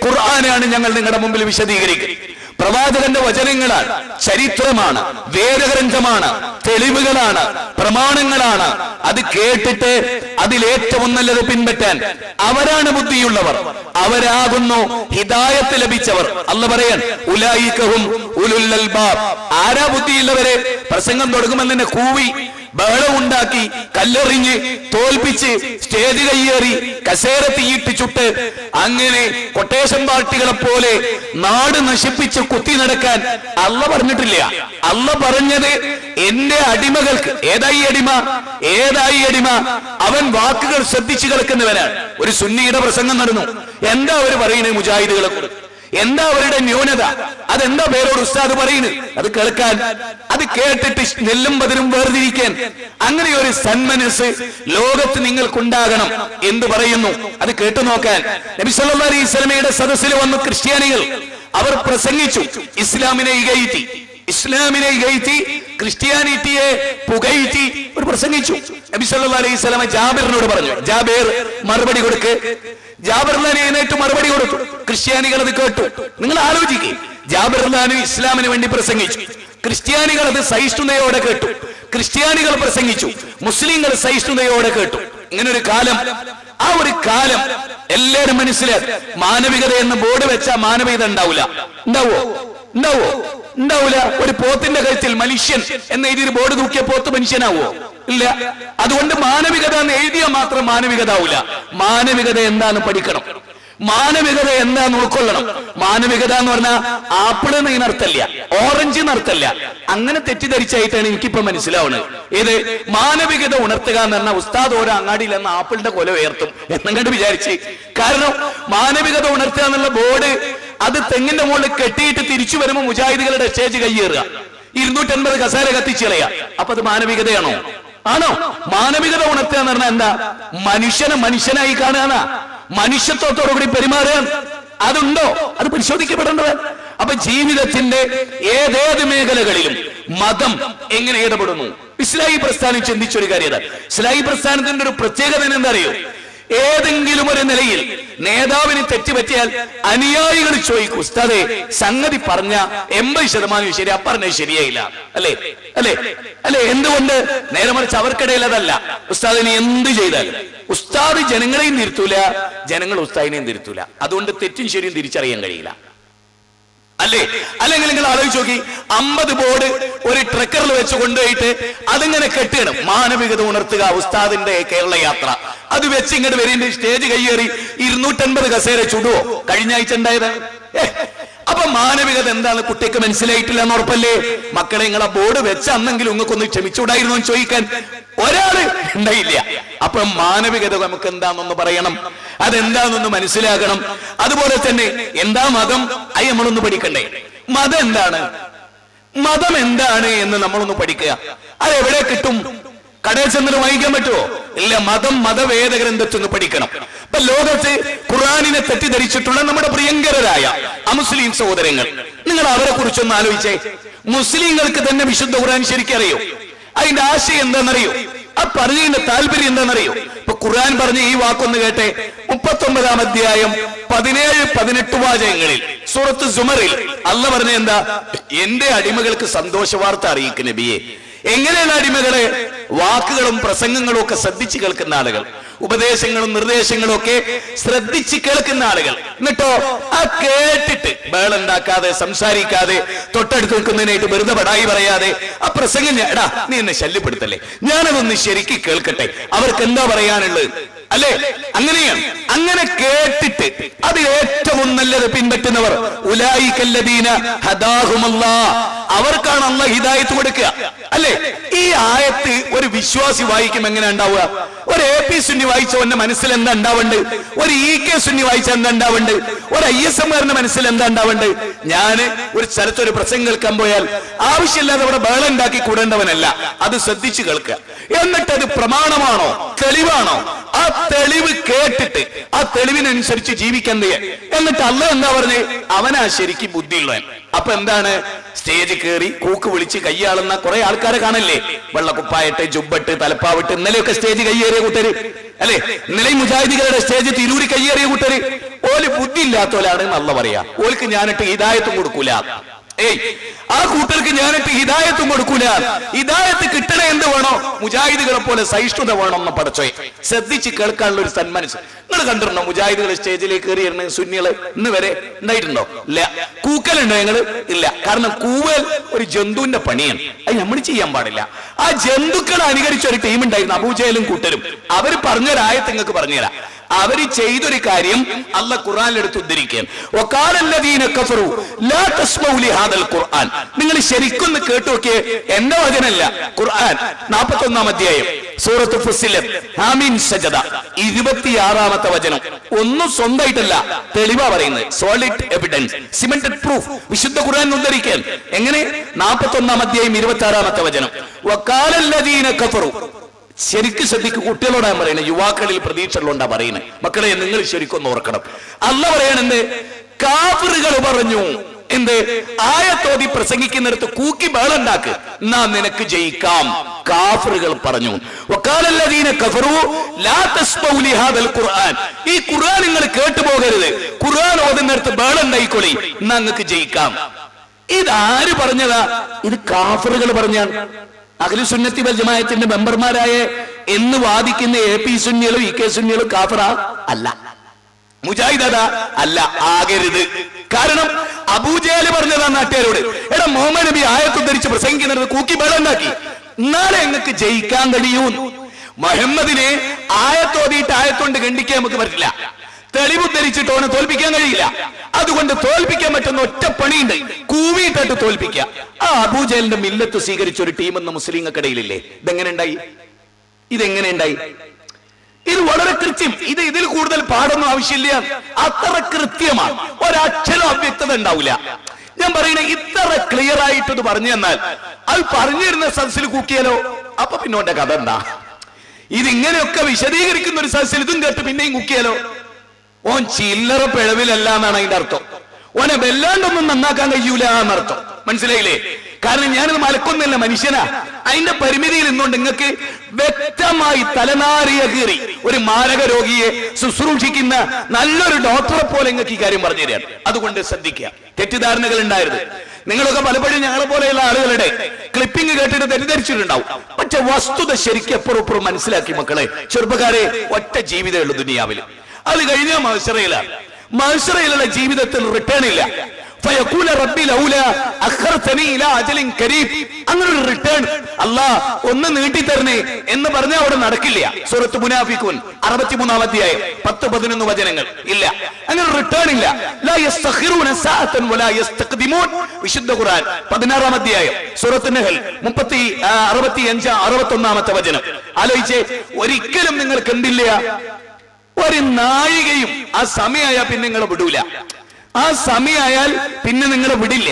ഖുർആനാണ് ഞങ്ങൾ നിങ്ങളുടെ മുമ്പിൽ വിശദീകരിക്കുന്നത്. പ്രവാചകന്റെ വചനങ്ങളാണ്, ചരിത്രമാണ്, വേദഗ്രന്ഥമാണ്, തെളിവുകളാണ്, പ്രമാണങ്ങളാണ്. അത് കേട്ടിട്ട് അതിലേറ്റവും നല്ലത് പിൻപറ്റാൻ അവരാണ് ബുദ്ധിയുള്ളവർ, അവരാകുന്നു ഹിദായത്ത് ലഭിച്ചവർ. അല്ലാഹു പറയാൻ, ഉലൈകഹും ഉലുൽ അൽബാബ്. ആരാ ബുദ്ധിയുള്ളവരെ? പ്രസംഗം തുടങ്ങുമെന്ന് തന്നെ കൂവി ബഹളം ഉണ്ടാക്കി, കല്ലെറിഞ്ഞ് തോൽപ്പിച്ച്, സ്റ്റേജ് കയ്യേറി, കസേര തീയിട്ട് ചുട്ട്, അങ്ങനെ കൊട്ടേഷൻ പാർട്ടികളെ പോലെ നാട് നശിപ്പിച്ച് കുത്തി നടക്കാൻ അല്ലാഹു പറഞ്ഞിട്ടില്ല. അല്ലാഹു പറഞ്ഞത് എന്റെ അടിമകൾക്ക്. ഏതായി അടിമ? അവൻ വാക്കുകൾ ശ്രദ്ധിച്ചു കേൾക്കുന്നവനാണ്. ഒരു സുന്നിയുടെ പ്രസംഗം നടന്നു. എന്താ അവർ പറയുന്നത് മുജാഹിദുകളെ കുറിച്ച്? എന്താ അവരുടെ ന്യൂനത? അതെന്താ പേരോട് ഉസ്താദ് പറയുന്നത്? അത് കേൾക്കാൻ, അത് കേട്ടിട്ട് നെല്ലും പതിരും വേർതിരിക്കാൻ, അങ്ങനെ ഒരു സന്മനസ് ലോകത്ത് നിങ്ങൾക്കുണ്ടാകണം എന്ന് പറയുന്നു. അത് കേട്ടു നോക്കാൻ നബി സല്ലല്ലാഹു അലൈഹി വസല്ലമയുടെ സദസ്സിൽ വന്നു ക്രിസ്ത്യാനികൾ. അവർ പ്രസംഗിച്ചു, ഇസ്ലാമിനെ ഇകഴ്ത്തി ക്രിസ്ത്യാനിറ്റിയെ പുകഴ്ത്തി ഒരു പ്രസംഗിച്ചു. നബി സല്ലല്ലാഹു അലൈഹി വസല്ലമ ജാബിറിനോട് പറഞ്ഞു, ജാബിർ മറുപടി കൊടുക്ക്. ജാബിർ എഴുന്നേറ്റ് മറുപടി കൊടുത്തു. ക്രിസ്ത്യാനികൾ അത് കേട്ടു. നിങ്ങൾ ആലോചിക്കുക, ജാബിർ ഇസ്ലാമിന് വേണ്ടി പ്രസംഗിച്ചു, ക്രിസ്ത്യാനികൾ അത് സഹിഷ്ണുതയോടെ കേട്ടു. ക്രിസ്ത്യാനികൾ പ്രസംഗിച്ചു, മുസ്ലിങ്ങൾ സഹിഷ്ണുതയോടെ കേട്ടു. ഇങ്ങനെ ഒരു കാലം. ആ ഒരു കാലം എല്ലാവരും മനസ്സിലാക്കി. മാനവികത എന്ന ബോർഡ് വെച്ചാൽ മാനവികത ഉണ്ടാവില്ല. ഉണ്ടാവോ? ഉണ്ടാവോ? ഉണ്ടാവൂല. ഒരു പോത്തിന്റെ കഴുത്തിൽ മനുഷ്യൻ എന്ന് എഴുതിയൊരു ബോർഡ് തൂക്കിയ പോത്ത് മനുഷ്യനാവോ? ഇല്ല. അതുകൊണ്ട് മാനവികത എന്ന് എഴുതിയാൽ മാത്രം മാനവികത ആവൂല. മാനവികത എന്താന്ന് പഠിക്കണം. മാനവികത എന്താന്ന് ഉൾക്കൊള്ളണം. മാനവികത എന്ന് പറഞ്ഞാൽ ആപ്പിൾ എന്ന് അർത്ഥമില്ല, ഓറഞ്ച് എന്നർത്ഥമില്ല. അങ്ങനെ തെറ്റിദ്ധരിച്ചായിട്ടാണ് എനിക്കിപ്പോ മനസ്സിലാവുന്നത്. ഏത് മാനവികത ഉണർത്തുക എന്ന് പറഞ്ഞാൽ ഉസ്താദ് ഓരോ അങ്ങാടിയിൽ എന്ന ആപ്പിളിന്റെ കൊല ഉയർത്തും എന്നങ്ങോട്ട് വിചാരിച്ച്. കാരണം മാനവികത ഉണർത്തുക എന്നുള്ള ബോർഡ് അത് തെങ്ങിന്റെ മുകളിൽ കെട്ടിയിട്ട് തിരിച്ചു വരുമ്പോൾ മുജാഹിദുകളുടെ സ്റ്റേജ് കയ്യേറുക, 250 കസേര കത്തിച്ച് കളയുക. അപ്പൊ അത് മാനവികതയാണോ? ആണോ? മാനവികത ഉണർത്തുക എന്ന് പറഞ്ഞാൽ എന്താ? മനുഷ്യനെ മനുഷ്യനായി കാണുക, മനുഷ്യത്വത്തോടുകൂടി പെരുമാറുക. അതുണ്ടോ? അത് പരിശോധിക്കപ്പെടേണ്ടത്. അപ്പൊ ജീവിതത്തിന്റെ ഏതേത് മേഖലകളിലും മതം എങ്ങനെ ഇടപെടുന്നു? ഇസ്ലാഹി പ്രസ്ഥാനം ചിന്തിച്ചൊരു കാര്യം. ഇസ്ലാഹി പ്രസ്ഥാനത്തിന്റെ ഒരു പ്രത്യേകത എന്താ അറിയോ? ഏതെങ്കിലും ഒരു നിലയിൽ നേതാവിന് തെറ്റുപറ്റിയാൽ അനുയായികൾ ചോദിക്കും, ഉസ്താദേ സംഗതി പറഞ്ഞ 80% ശരി, പറഞ്ഞത് ശരിയായില്ല അല്ലേ? അല്ലേ? അല്ലെ? എന്തുകൊണ്ട്? നേരെ മറിച്ച് അവർക്കിടയിൽ അതല്ല. ഉസ്താദിനെ എന്ത് ചെയ്താൽ ഉസ്താദ് ജനങ്ങളെയും തിരുത്തൂല, ജനങ്ങൾ ഉസ്താദിനെയും തിരുത്തൂല. അതുകൊണ്ട് തെറ്റും ശരിയും തിരിച്ചറിയാൻ കഴിയില്ല. അല്ലേ? അല്ലെങ്കിൽ നിങ്ങൾ ആലോചിച്ച് നോക്കി, 50 ബോർഡ് ഒരു ട്രക്കറിൽ വെച്ച് കൊണ്ടുപോയിട്ട് അതിങ്ങനെ കെട്ടിയിടും. മാനവികത ഉണർത്തുക ഉസ്താദിന്റെ കേരള യാത്ര. അത് വെച്ച് ഇങ്ങോട്ട് വരേണ്ട സ്റ്റേജ് കയ്യേറി 250 കസേര ചുടുവോ? കഴിഞ്ഞ ആഴ്ച ഉണ്ടായത്. അപ്പൊ മാനവികത എന്താണ് കുട്ടിക്ക് മനസ്സിലായിട്ടില്ല എന്ന് ഉറപ്പല്ലേ? മക്കളെ, നിങ്ങളെ ബോർഡ് വെച്ച അന്നെങ്കിലും നിങ്ങൾക്കൊന്ന് ക്ഷമിച്ചുകൂടായിരുന്നു എന്ന് ചോദിക്കാൻ ഒരാള് ഉണ്ടായില്ല. അപ്പൊ മാനവികത നമുക്ക് എന്താണെന്നൊന്ന് പറയണം, അതെന്താണെന്നൊന്ന് മനസ്സിലാക്കണം. അതുപോലെ തന്നെ എന്താ മതം? അത് നമ്മളൊന്ന് പഠിക്കണ്ടേ? മതം എന്താണ്? മതം എന്താണ് എന്ന് നമ്മളൊന്ന് പഠിക്കുക. അതെവിടെ കിട്ടും? കടയിൽ ചെന്നിട്ട് വാങ്ങിക്കാൻ പറ്റുമോ? ഇല്ല. മതം മതവേദ ഗ്രന്ഥത്തിൽ നിന്ന് പഠിക്കണം. ഇപ്പൊ ലോകത്ത് ഖുർആനിനെ തെറ്റിദ്ധരിച്ചിട്ടുള്ള നമ്മുടെ പ്രിയങ്കരായ അമുസ്ലിം സഹോദരങ്ങൾ, നിങ്ങൾ അവരെ കുറിച്ചൊന്ന് ആലോചിച്ചേ. മുസ്ലിങ്ങൾക്ക് തന്നെ വിശുദ്ധ ഖുർആൻ ശരിക്കറിയോ? അതിന്റെ ആശയം എന്താണെന്നറിയോ? ആ പറഞ്ഞതിന്റെ താല്പര്യം എന്താണെന്നറിയോ? ഇപ്പൊ ഖുർആൻ പറഞ്ഞ ഈ വാക്കൊന്ന് കേട്ടെ. 39-ാം അധ്യായം 17-18 വാചകങ്ങളിൽ സൂറത്ത് സുമറിൽ അല്ലാഹ് പറഞ്ഞ എന്താ? എന്റെ അടിമകൾക്ക് സന്തോഷ വാർത്ത അറിയിക്കുന്ന നബിയെ. എങ്ങനെയാണ് അടിമകളെ? വാക്കുകളും പ്രസംഗങ്ങളും ഒക്കെ ശ്രദ്ധിച്ച് കേൾക്കുന്ന ആളുകൾ, ഉപദേശങ്ങളും നിർദ്ദേശങ്ങളും ഒക്കെ ശ്രദ്ധിച്ച് കേൾക്കുന്ന ആളുകൾ. എന്നിട്ടോ ആ കേട്ടിട്ട് ബേളുണ്ടാക്കാതെ, സംസാരിക്കാതെ, തൊട്ടടുത്ത് നിൽക്കുന്നതിനായിട്ട് വെറുതെ പടായി പറയാതെ, ആ പ്രസംഗം എടാ നീ എന്നെ ശല്യപ്പെടുത്തല്ലേ, ഞാനതൊന്ന് ശരിക്ക് കേൾക്കട്ടെ, അവർക്ക് എന്താ പറയാനുള്ളത്, അല്ലേ? അങ്ങനെയാണ്. അങ്ങനെ കേട്ടിട്ട് അത് ഏറ്റവും നല്ലത് പിൻപറ്റുന്നവർ ഉലൈകല്ലദീന ഹദാഹുമുല്ലാഹ്, അവർക്കാണ് അല്ലാഹ് ഹിദായത്ത് കൊടുക്കുക. അല്ലേ? ഈ ആയത്ത് ഒരു വിശ്വാസി വായിക്കും എങ്ങനെ ഉണ്ടാവുക? ഒരു AP സുന്നി വായിച്ചവന്റെ മനസ്സിൽ എന്താ ഉണ്ടാവേണ്ടത്? ഒരു EK സുന്നി വായിച്ച എന്താ ഉണ്ടാവേണ്ടത്? ഒരു ISMകാരന്റെ മനസ്സിൽ എന്താ ഉണ്ടാവേണ്ടത്? ഞാൻ ഒരു സ്ഥലത്ത് ഒരു പ്രസംഗം കേൾക്കാൻ പോയാൽ ആവശ്യമില്ലാതെ അവിടെ ബഹളം ഉണ്ടാക്കി കൂടേണ്ടവനല്ല. അത് ശ്രദ്ധിച്ചു കേൾക്കുക. എന്നിട്ട് അത് പ്രമാണമാണോ, തെളിവാണോ? ആ തെളിവ് കേട്ടിട്ട് ആ തെളിവിനനുസരിച്ച് ജീവിക്കാൻ. എന്നിട്ട് അല്ലാഹ് എന്താ പറഞ്ഞേ? അവനാ ശരിക്കും ബുദ്ധിയുള്ളവൻ. അപ്പൊ എന്താണ്? സ്റ്റേജ് കയറി കൂക്ക് വിളിച്ച് കയ്യാളുന്ന കുറെ ആൾക്കാരെ കാണല്ലേ? വെള്ളക്കുപ്പായിട്ട്, ജുബട്ട്, തലപ്പാവിട്ട്. ഇന്നലെയൊക്കെ സ്റ്റേജ് കയ്യേറിയ കൂട്ടര് അല്ലെ? ഇന്നലെ മുജാഹിദികളുടെ സ്റ്റേജ് തിരൂരി കയ്യേറിയ കൂട്ടര്. ഓല് ബുദ്ധി ഇല്ലാത്തോലാണ് നല്ല പറയാ. ഓൽക്ക് ഞാനിട്ട് ഹിദായത്തും കൊടുക്കൂല. ആ കൂട്ടർക്ക് ഞാനിട്ട് ഹിദായത്തും കൊടുക്കൂല. ഹിദായത്ത് കിട്ടണ എന്ത് വേണോ? മുജാഹിദുകളെ പോലെ സഹിഷ്ണുത വേണമെന്ന് പഠിച്ചോയെ. ശ്രദ്ധിച്ച് കേൾക്കാനുള്ള ഒരു സന്മനസ്. നിങ്ങൾ കണ്ടിട്ടുണ്ടോ മുജാഹിദുകൾ സ്റ്റേജിലേക്ക് കയറിയിരുന്ന സുന്നികള് ഇന്ന് വരെ ഉണ്ടായിട്ടുണ്ടോ? ഇല്ല. കൂക്കലുണ്ടോ ഞങ്ങള്? ഇല്ല. കാരണം കൂവൽ ഒരു ജന്തുവിന്റെ പണിയാണ്, അത് നമ്മൾ ചെയ്യാൻ പാടില്ല. ആ ജന്തുക്കളെ അനുകരിച്ച ഒരു ടീം ഉണ്ടായിരുന്നു, അബൂജഹലും കൂട്ടരും. അവര് പറഞ്ഞൊരായത്ത് നിങ്ങൾക്ക് പറഞ്ഞുതരാം. അവര് ചെയ്തൊരു കാര്യം അല്ലാഹ് ഖുർആനിലെടുത്ത് ഉദ്ധരിക്കുകയാണ്. വഖാലല്ലദീന കഫറു ലാ തസ്മഉ ലിഹാദൽ ഖുർആൻ. നിങ്ങൾ ശരിക്കും കേട്ടു നോക്കിയേ, എന്റെ വചനമല്ല, ഖുർആൻ 41-ാം അധ്യായം സൂറത്ത് ഫുസ്സിലത്ത് ഹാമീൻ സജദ 26-ാമത്തെ വചനം. ഒന്നും സ്വന്തമായിട്ടല്ല, തെളിവാ പറയുന്നത്. Solid evidence, cemented proof. വിശുദ്ധ ഖുർആൻ ഉദ്ധരിക്കാൻ എങ്ങനെ? 41-ാം അധ്യായം 26-ാമത്തെ വചനം. വഖാലല്ലദീന കഫറു. ശരിക്കും ശ്രദ്ധിക്കും. കുട്ടികളോടാണ് പറയുന്നത്, യുവാക്കളിൽ പ്രതീക്ഷകളുണ്ടാ പറയുന്നത്. മക്കളെ, നിങ്ങൾ ശരിക്കൊന്ന് ഓർക്കണം. അല്ലാഹ് പറയണെന്ത്? കാഫിറുകൾ പറഞ്ഞു എന്ത്? ആയത്തോതി പ്രസംഗിക്കുന്നിടത്ത് കൂക്കി ബഹളുണ്ടാക്ക്, എന്നാ നിനക്ക് ജയിക്കാം. കാഫിറുകൾ പറഞ്ഞു. വഖാലല്ലദീന കഫറു ലാ തസ്മഉ ലിഹാദൽ ഖുർആൻ. ഈ ഖുർആൻ നിങ്ങൾ കേട്ടുപോകരുത്. ഖുർആൻ ഓതുന്നിടത്ത് ബഹളുണ്ടായിക്കൊള്ളി, എന്നാ നിങ്ങൾക്ക് ജയിക്കാം. ഇതാര് പറഞ്ഞതാ? ഇത് കാഫിറുകൾ പറഞ്ഞാണ്. അഹ്ലു സുന്നത്തി വൽ ജമാഅത്തിന്റെ മെമ്പർമാരായ എന്ന് വാദിക്കുന്ന AP സുന്നികളും EK സുന്നികളും കാഫിറ അല്ല, മുജാഹിദ് അല്ല, ആകരുത്. കാരണം അബൂജഹൽ പറഞ്ഞതാ നാട്ടുകാരോട്, എടാ മുഹമ്മദ് നബി ആയത്തുദ്ധരിച്ച് പ്രസംഗിക്കുന്നത് കൂക്കി ബലമുണ്ടാക്കി, എന്നാലേ നിങ്ങൾക്ക് ജയിക്കാൻ കഴിയൂ. മുഹമ്മദിനെ ആയത്തോതിയിട്ട് ആയത്തോണ്ട് ഖണ്ഡിക്കാൻ നമുക്ക് പറ്റില്ല, തെളിവുദ്ധരിച്ചിട്ട് ഓനെ തോൽപ്പിക്കാൻ കഴിയില്ല. അതുകൊണ്ട് തോൽപ്പിക്കാൻ പറ്റുന്ന ഒറ്റ പണിയുണ്ട്, കൂവിയിട്ടിട്ട് തോൽപ്പിക്കുക. ആ അബൂജഹലിന്റെ മില്ലത്ത് സ്വീകരിച്ച ഒരു ടീം എന്ന മുസ്ലിങ്ങൾക്കിടയിലില്ലേ? ഇതെങ്ങനെ ഉണ്ടായി? ഇത് വളരെ കൃത്യം. ഇതിൽ കൂടുതൽ പാടൊന്നും ആവശ്യമില്ല, അത്ര കൃത്യമാണ്. ഒരക്ഷരം അവ്യക്തത ഉണ്ടാവില്ല. ഞാൻ പറയണേ ഇത്ര ക്ലിയർ ആയിട്ട് ഇത് പറഞ്ഞു തന്നാൽ അത് പറഞ്ഞിരുന്ന സദസ്സിൽ കൂക്കിയാലോ? അപ്പൊ പിന്നോന്റെ കഥ എന്താ? ഇതിങ്ങനെയൊക്കെ വിശദീകരിക്കുന്ന ഒരു സദസ്സിൽ ഇതും കേട്ട് പിന്നെയും കൂക്കിയാലോ? ഓൻ ചില്ലറ പിഴവിലല്ല എന്നാണ് അതിന്റെ അർത്ഥം. ഓനെ വല്ലാണ്ടൊന്നും നന്നാക്കാൻ കഴിയൂല എന്നർത്ഥം. മനസ്സിലായില്ലേ? കാരണം ഞാനിത് മലക്കൊന്നില്ല, മനുഷ്യനാ. അതിന്റെ പരിമിതിയിൽ നിന്നുകൊണ്ട് നിങ്ങൾക്ക് വ്യക്തമായി തലനാരിയ കീറി ഒരു മാരക രോഗിയെ ശുശ്രൂഷിക്കുന്ന നല്ലൊരു ഡോക്ടറെ പോലെ നിങ്ങൾക്ക് ഈ കാര്യം പറഞ്ഞു തരാം. അതുകൊണ്ട് ശ്രദ്ധിക്കുക. തെറ്റിദ്ധാരണകൾ ഉണ്ടായിരുന്നു. നിങ്ങളൊക്കെ പലപ്പോഴും ഞങ്ങളെ പോലെയുള്ള ആളുകളുടെ ക്ലിപ്പിംഗ് കേട്ടിട്ട് തെറ്റിദ്ധരിച്ചിട്ടുണ്ടാവും. പക്ഷെ വസ്തുത ശരിക്കും എപ്പോഴും മനസ്സിലാക്കി മക്കളെ. ചെറുപ്പക്കാരെ, ഒറ്റ ജീവിതമേ ഉള്ളൂ ദുനിയാവിൽ. അത് കഴിഞ്ഞാൽ മഹ്ശറയിലുള്ള ജീവിതത്തിൽ റിട്ടേൺ ഇല്ല. അങ്ങനെ ഒരു റിട്ടേൺ അല്ലാഹ് ഒന്ന് നീട്ടിത്തരണേ എന്ന് പറഞ്ഞാൽ അവിടെ നടക്കില്ല. സൂറത്ത് മുനാഫിഖൂൻ 63-ാം അധ്യായം 10-11 വചനങ്ങൾ ഇല്ല. അങ്ങനെ റിട്ടേൺ ഇല്ല. വിശുദ്ധ ഖുർആൻ 16-ാം അധ്യായം സൂറത്ത് നഹൽ 65-61 വചനം ആലോചിച്ച്. ഒരിക്കലും നിങ്ങൾ കണ്ടില്ല ഒരു നാഴികയും ആ സമയമായാൽ പിന്നെ നിങ്ങളെ വിടൂല. ആ സമയമായാൽ പിന്നെ നിങ്ങളെ വിടില്ല.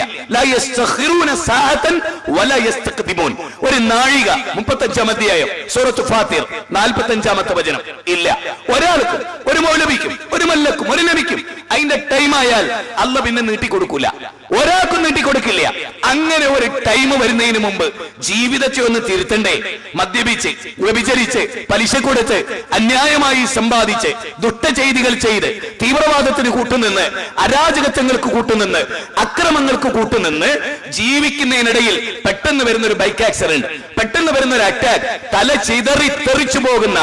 ഒരു നാഴിക 35-ാം അധ്യായം സൂറത്ത് ഫാത്തിർ 45-ാമത്തെ വചനം ഇല്ല. ഒരാൾക്കും, ഒരു മൗലവിക്കും, ഒരു മല്ലക്കും, ഒരു നബിക്കും അതിന്റെ ടൈം ആയാൽ അല്ലാഹ് പിന്നെ നീട്ടിക്കൊടുക്കൂല. ഒരാൾക്കും നീട്ടിക്കൊടുക്കില്ല. അങ്ങനെ ഒരു ടൈം വരുന്നതിന് മുമ്പ് ജീവിതത്തെ ഒന്ന് തിരുത്തണ്ടേ? മദ്യപിച്ച്, വ്യഭിചരിച്ച്, പലിശ കൊടുത്ത്, അന്യായമായി സമ്പാദിച്ച്, ദുഷ്ടചെയ്തികൾ ചെയ്ത്, തീവ്രവാദത്തിന് കൂട്ടുനിന്ന്, അരാജകത്വങ്ങൾക്ക് കൂട്ടുനിന്ന്, അക്രമങ്ങൾക്ക് കൂട്ടുനിന്ന് ജീവിക്കുന്നതിനിടയിൽ പെട്ടെന്ന് വരുന്ന ഒരു ബൈക്ക് ആക്സിഡന്റ്, പെട്ടെന്ന് വരുന്ന ഒരു അറ്റാക്ക്, തല ചിതറി തെറിച്ചു പോകുന്ന,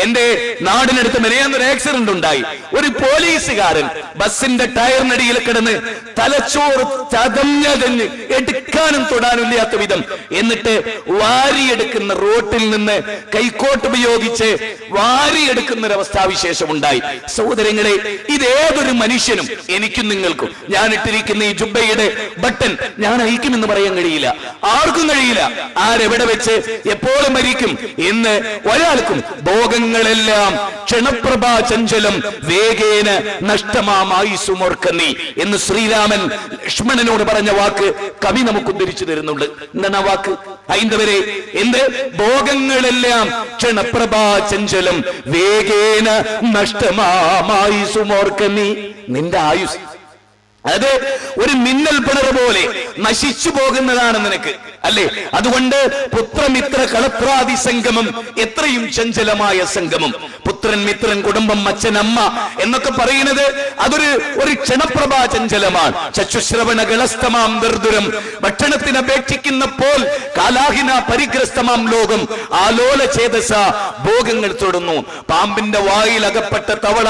എന്റെ നാടിനടുത്ത് മെനയാന്നൊരു ആക്സിഡന്റ് ഉണ്ടായി. ഒരു പോലീസുകാരൻ ബസിന്റെ ടയറിനടിയിൽ കിടന്ന് തലച്ചോറ് ചതഞ്ഞതഞ്ഞ് എടുക്കാനും തൊടാനും ഇല്ലാത്ത വിധം, എന്നിട്ട് വാരിയെടുക്കുന്ന, റോട്ടിൽ നിന്ന് കൈക്കോട്ട് ഉപയോഗിച്ച് വാരിയെടുക്കുന്ന ഒരു അവസ്ഥാവിശേഷം ഉണ്ടായി. സഹോദരങ്ങളെ, ഇതേതൊരു മനുഷ്യനും, എനിക്കും നിങ്ങൾക്കും, ഞാൻ ഇട്ടിരിക്കുന്ന ഈ ജുബ്ബയുടെ ബട്ടൺ ഞാൻ അയക്കുമെന്ന് പറയാൻ കഴിയില്ല. ആർക്കും കഴിയില്ല. ആരെവിടെ വെച്ച് എപ്പോഴും മരിക്കും എന്ന് ഒരാൾക്കും. ഭോഗങ്ങളെല്ലാം ക്ഷണപ്രഭാ ചഞ്ചലം വേഗേന നഷ്ടമായുസുമോർക്കന്നി എന്ന് ശ്രീരാമൻ ലക്ഷ്മണനോട് പറഞ്ഞ വാക്ക് കവി നമുക്ക് ഉദ്ധരിച്ചു തരുന്നുണ്ട്. എന്താണ് ആ വാക്ക്? ഹൈന്ദവരെ, എന്ത്? ഭോഗങ്ങളെല്ലാം ക്ഷണപ്രഭാ ചഞ്ചലം വേഗേന നഷ്ടമായുസുമോർക്കന്നി. നിന്റെ ആയുസ് അത് ഒരു മിന്നൽ പിണർ പോലെ നശിച്ചു പോകുന്നതാണ് നിനക്ക്, അല്ലേ? അതുകൊണ്ട് പുത്രമിത്ര കളത്രാദി സംഗമം എത്രയും ചഞ്ചലമായ സംഗമം. പുത്രൻ, മിത്രൻ, കുടുംബം, അച്ഛൻ, അമ്മ എന്നൊക്കെ പറയുന്നത് അതൊരു ക്ഷണപ്രഭാ ചഞ്ചലമാണ്. ചക്ഷുശ്രവണ ഗളസ്തമാം ദർദുരം, ഭക്ഷണത്തിന് അപേക്ഷിക്കുന്നപ്പോൾ കാലാഹിന പരിഗ്രസ്തമാം ലോകം ആലോല ചേതസ ഭോഗങ്ങൾ തൊടുന്നു. പാമ്പിന്റെ വായിൽ അകപ്പെട്ട തവള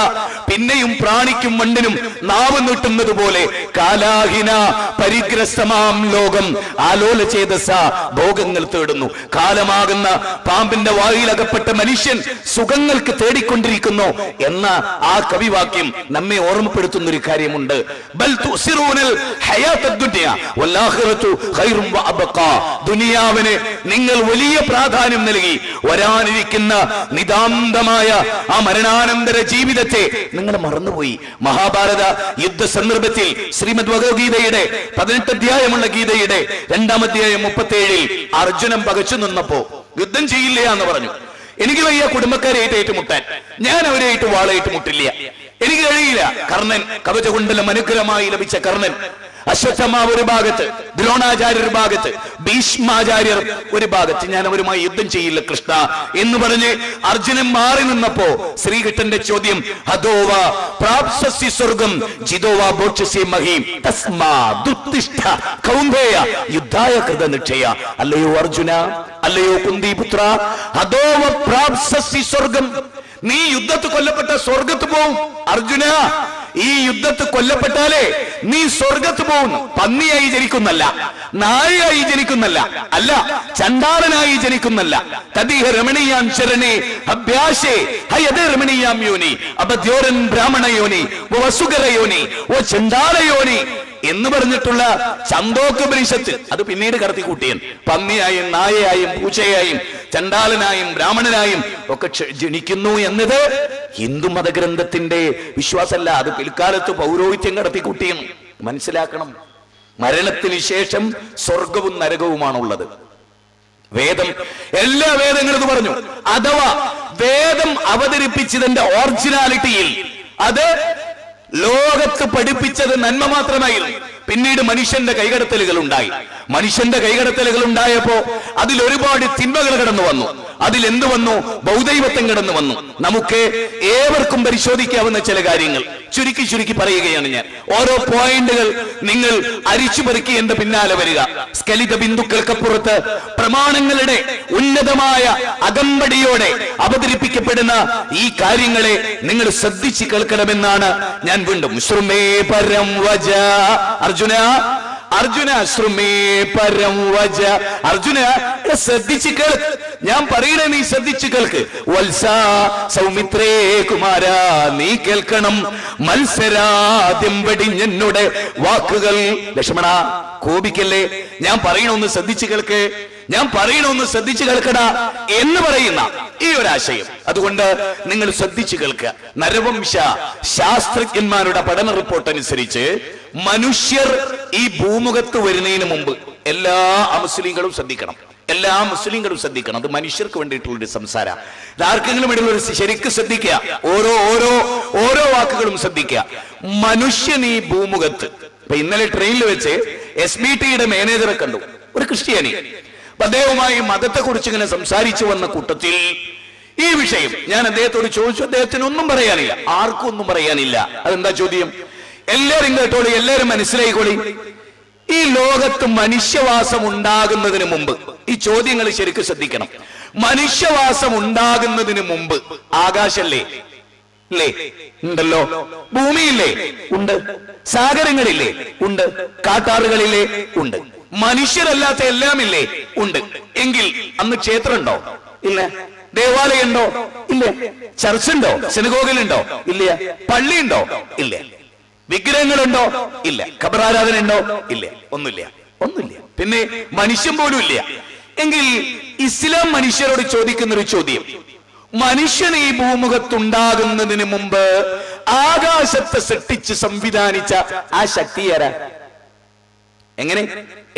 പിന്നെയും പ്രാണിക്കും മണ്ണിനും നാവ് നീട്ടുന്നത് പോലെ കാലാഹിന പരിഗ്രസ്തമാം ലോകം ആലോല ചേതസ ഭോഗങ്ങൾ തേടുന്നു. കാലമാകുന്ന പാമ്പിന്റെ വായിൽ അകപ്പെട്ട മനുഷ്യൻ സുഖങ്ങൾക്ക് തേടിക്കൊണ്ടിരിക്കുന്നു എന്ന ആ കവിവാക്യം നമ്മെ ഓർമ്മപ്പെടുത്തുന്ന ഒരു കാര്യമുണ്ട്. ബൽ തുസിറൂനൽ ഹയാത്തദ് ദുനിയ വൽആഖിറതു ഖൈറും വഅബ്ഖാ. ദുനിയാവിന് നിങ്ങൾ വലിയ പ്രാധാന്യം നൽകി വരാനിരിക്കുന്ന നിതാന്തമായ ആ മരണാനന്തര ജീവിതത്തെ നിങ്ങൾ മറന്നുപോയി. മഹാഭാരത യുദ്ധ സന്ദർഭത്തിൽ ശ്രീമദ് ഭഗവത്ഗീതയുടെ 18 അധ്യായമുള്ള ഗീതയുടെ 2-ാം അധ്യായം 37-ൽ അർജുനൻ പകച്ചു നിന്നപ്പോ യുദ്ധം ചെയ്യില്ല എന്ന് പറഞ്ഞു. എനിക്ക് വയ്യ കുടുംബക്കാരായിട്ട് ഏറ്റുമുട്ടാൻ, ഞാൻ അവരായിട്ട് വാളായിട്ട് മുട്ടില്ല, എനിക്ക് കഴിയില്ല. കർണൻ, കവചകുണ്ടലം അനുഗ്രഹമായി ലഭിച്ച കർണൻ, അശ്വത്ഥമാവ് ഒരു ഭാഗത്ത്, ദ്രോണാചാര്യർ ഒരു ഭാഗത്ത്, ഭീഷ്മാചാര്യർ ഒരു ഭാഗത്ത്. ഞാൻ അവരുമായി യുദ്ധം ചെയ്യില്ല കൃഷ്ണ എന്ന് പറഞ്ഞ് അർജുനൻ മാറി നിന്നപ്പോ ശ്രീകൃഷ്ണന്റെ ചോദ്യം, ഹതോവ പ്രാപ്സ്യസി സ്വർഗം ജിതോവ ഭോക്ഷ്യസി മഹീം തസ്മാദുത്തിഷ്ഠ കൗന്ദേയ യുദ്ധായ കൃതനിശ്ചയ. അല്ലയോ അർജുന, അല്ലയോ കുന്തിപുത്ര, ഹതോവ പ്രാപ്സ്യസി സ്വർഗം, നീ യുദ്ധത്ത് കൊല്ലപ്പെട്ട സ്വർഗത്ത് പോവും. അർജുന, ഈ യുദ്ധത്ത് കൊല്ലപ്പെട്ടാലേ നീ സ്വർഗത്ത് പോകുന്നു. പന്നിയായി ജനിക്കുന്നല്ല, നായയായി ജനിക്കുന്നല്ല, അല്ല ചണ്ടാളനായി ജനിക്കുന്നല്ല. തദിഹ രമണീയാം ശരണേ അഭ്യാസേ ഹയദ രമണീയാം യോനി അപദ്യോരൻ ബ്രാഹ്മണ യോനി വസുകര യോനി ഓ ചണ്ടാള യോനി എന്ന് പറഞ്ഞിട്ടുള്ള ഛന്ദോപനിഷത്ത് അത് പിന്നീട് കടത്തി കൂട്ടിയൻ. പന്നിയായും നായയായും പൂച്ചയായും ചണ്ടാലനായും ബ്രാഹ്മണനായും ഒക്കെ ജനിക്കുന്നു എന്നത് ഹിന്ദു മതഗ്രന്ഥത്തിന്റെ വിശ്വാസമല്ല. അത് പിൽക്കാലത്ത് പൗരോഹിത്യം കടത്തി കൂട്ടിയും. മനസ്സിലാക്കണം, മരണത്തിന് ശേഷം സ്വർഗവും നരകവുമാണുള്ളത്. വേദം, എല്ലാ വേദങ്ങളും പറഞ്ഞു. അഥവാ വേദം അവതരിപ്പിച്ചതിന്റെ ഒറിജിനാലിറ്റിയിൽ അത് ലോകത്ത് പഠിപ്പിച്ചത് നന്മ മാത്രമായിരുന്നു. പിന്നീട് മനുഷ്യന്റെ കൈകടത്തലുകൾ ഉണ്ടായി. മനുഷ്യന്റെ കൈകടത്തലുകൾ ഉണ്ടായപ്പോ അതിൽ ഒരുപാട് തിന്മകൾ കടന്നു വന്നു. അതിൽ എന്ത് വന്നു? ബൗദ്ധൈവത്വം കടന്നു വന്നു. നമുക്ക് ഏവർക്കും പരിശോധിക്കാവുന്ന ചില കാര്യങ്ങൾ ചുരുക്കി ചുരുക്കി പറയുകയാണ് ഞാൻ. ഓരോ പോയിന്റുകൾ നിങ്ങൾ അരിച്ചു പെറുക്കി എന്റെ പിന്നാലെ വരിക. സ്കലിത ബിന്ദുക്കൾക്കപ്പുറത്ത് പ്രമാണങ്ങളുടെ ഉന്നതമായ അകമ്പടിയോടെ അവതരിപ്പിക്കപ്പെടുന്ന ഈ കാര്യങ്ങളെ നിങ്ങൾ ശ്രദ്ധിച്ച് കേൾക്കണമെന്നാണ് ഞാൻ വീണ്ടും. ശ്രുമേ പരം വജ അർജുന, അർജുന ശ്രുമേ പരം വജ. അർജുന ശ്രദ്ധിച്ച് കേൾക്ക്, ഞാൻ പറയണേ നീ ശ്രദ്ധിച്ച് കേൾക്ക്. വത്സ സൗമിത്രേ കുമാര, നീ കേൾക്കണം മത്സരാദ്യം വെടിഞ്ഞെന്നുടെ വാക്കുകൾ. ലക്ഷ്മണ കോപിക്കല്ലേ, ഞാൻ പറയണൊന്ന് ശ്രദ്ധിച്ച് കേൾക്ക്, ഞാൻ പറയണൊന്ന് ശ്രദ്ധിച്ച് കേൾക്കടാ എന്ന് പറയുന്ന ഈ ഒരാശയം. അതുകൊണ്ട് നിങ്ങൾ ശ്രദ്ധിച്ചു കേൾക്കുക. നരവംശ ശാസ്ത്രജ്ഞന്മാരുടെ പഠന റിപ്പോർട്ട് അനുസരിച്ച് മനുഷ്യർ ഈ ഭൂമുഖത്ത് വരുന്നതിന് മുമ്പ് എല്ലാ മുസ്ലിങ്ങളും ശ്രദ്ധിക്കണം, എല്ലാ മുസ്ലിങ്ങളും ശ്രദ്ധിക്കണം. അത് മനുഷ്യർക്ക് വേണ്ടിയിട്ടുള്ളൊരു സംസാരം. ആർക്കെങ്കിലും ഇടയിൽ ശരിക്കും ശ്രദ്ധിക്കുക, ഓരോ ഓരോ ഓരോ വാക്കുകളും ശ്രദ്ധിക്കുക. മനുഷ്യൻ ഈ ഭൂമുഖത്ത്, ഇപ്പൊ ഇന്നലെ ട്രെയിനിൽ വെച്ച് SBTയുടെ മാനേജറെ കണ്ടു, ഒരു ക്രിസ്ത്യാനി. അദ്ദേഹവുമായി മതത്തെ കുറിച്ച് ഇങ്ങനെ സംസാരിച്ചു വന്ന കൂട്ടത്തിൽ ഈ വിഷയം ഞാൻ അദ്ദേഹത്തോട് ചോദിച്ചു. അദ്ദേഹത്തിന് ഒന്നും പറയാനില്ല, ആർക്കും ഒന്നും പറയാനില്ല. അതെന്താ ചോദ്യം? എല്ലാരും കേട്ടോളി, എല്ലാരും മനസ്സിലായിക്കോളി. ഈ ലോകത്ത് മനുഷ്യവാസം ഉണ്ടാകുന്നതിന് മുമ്പ് ഈ ചോദ്യങ്ങൾ ശരിക്കും ശ്രദ്ധിക്കണം. മനുഷ്യവാസം ഉണ്ടാകുന്നതിന് മുമ്പ് ആകാശല്ലേ? ഇല്ലേ? ഉണ്ടല്ലോ. ഭൂമിയില്ലേ? ഉണ്ട്. സാഗരങ്ങളില്ലേ? ഉണ്ട്. കാട്ടാറുകളില്ലേ? ഉണ്ട്. മനുഷ്യരല്ലാത്ത എല്ലാം ഇല്ലേ? ഉണ്ട്. എങ്കിൽ അന്ന് ക്ഷേത്രമുണ്ടോ? ഇല്ല. ദേവാലയുണ്ടോ? ഇല്ല. ചർച്ചുണ്ടോ? സിനഗോഗിലുണ്ടോ? ഇല്ല. പള്ളിയുണ്ടോ? ഇല്ല. വിഗ്രഹങ്ങളുണ്ടോ? ഇല്ല. ഖബറാരാധന ഉണ്ടോ? ഇല്ല. ഒന്നുമില്ല, ഒന്നുമില്ല. പിന്നെ മനുഷ്യൻ പോലും ഇല്ല. എങ്കിൽ ഇസ്ലാം മനുഷ്യരോട് ചോദിക്കുന്നൊരു ചോദ്യം, മനുഷ്യൻ ഈ ഭൂമുഖത്തുണ്ടാകുന്നതിന് മുമ്പ് ആകാശത്തെ സൃഷ്ടിച്ച് സംവിധാനിച്ച ആ ശക്തി ആരാ? എങ്ങനെ?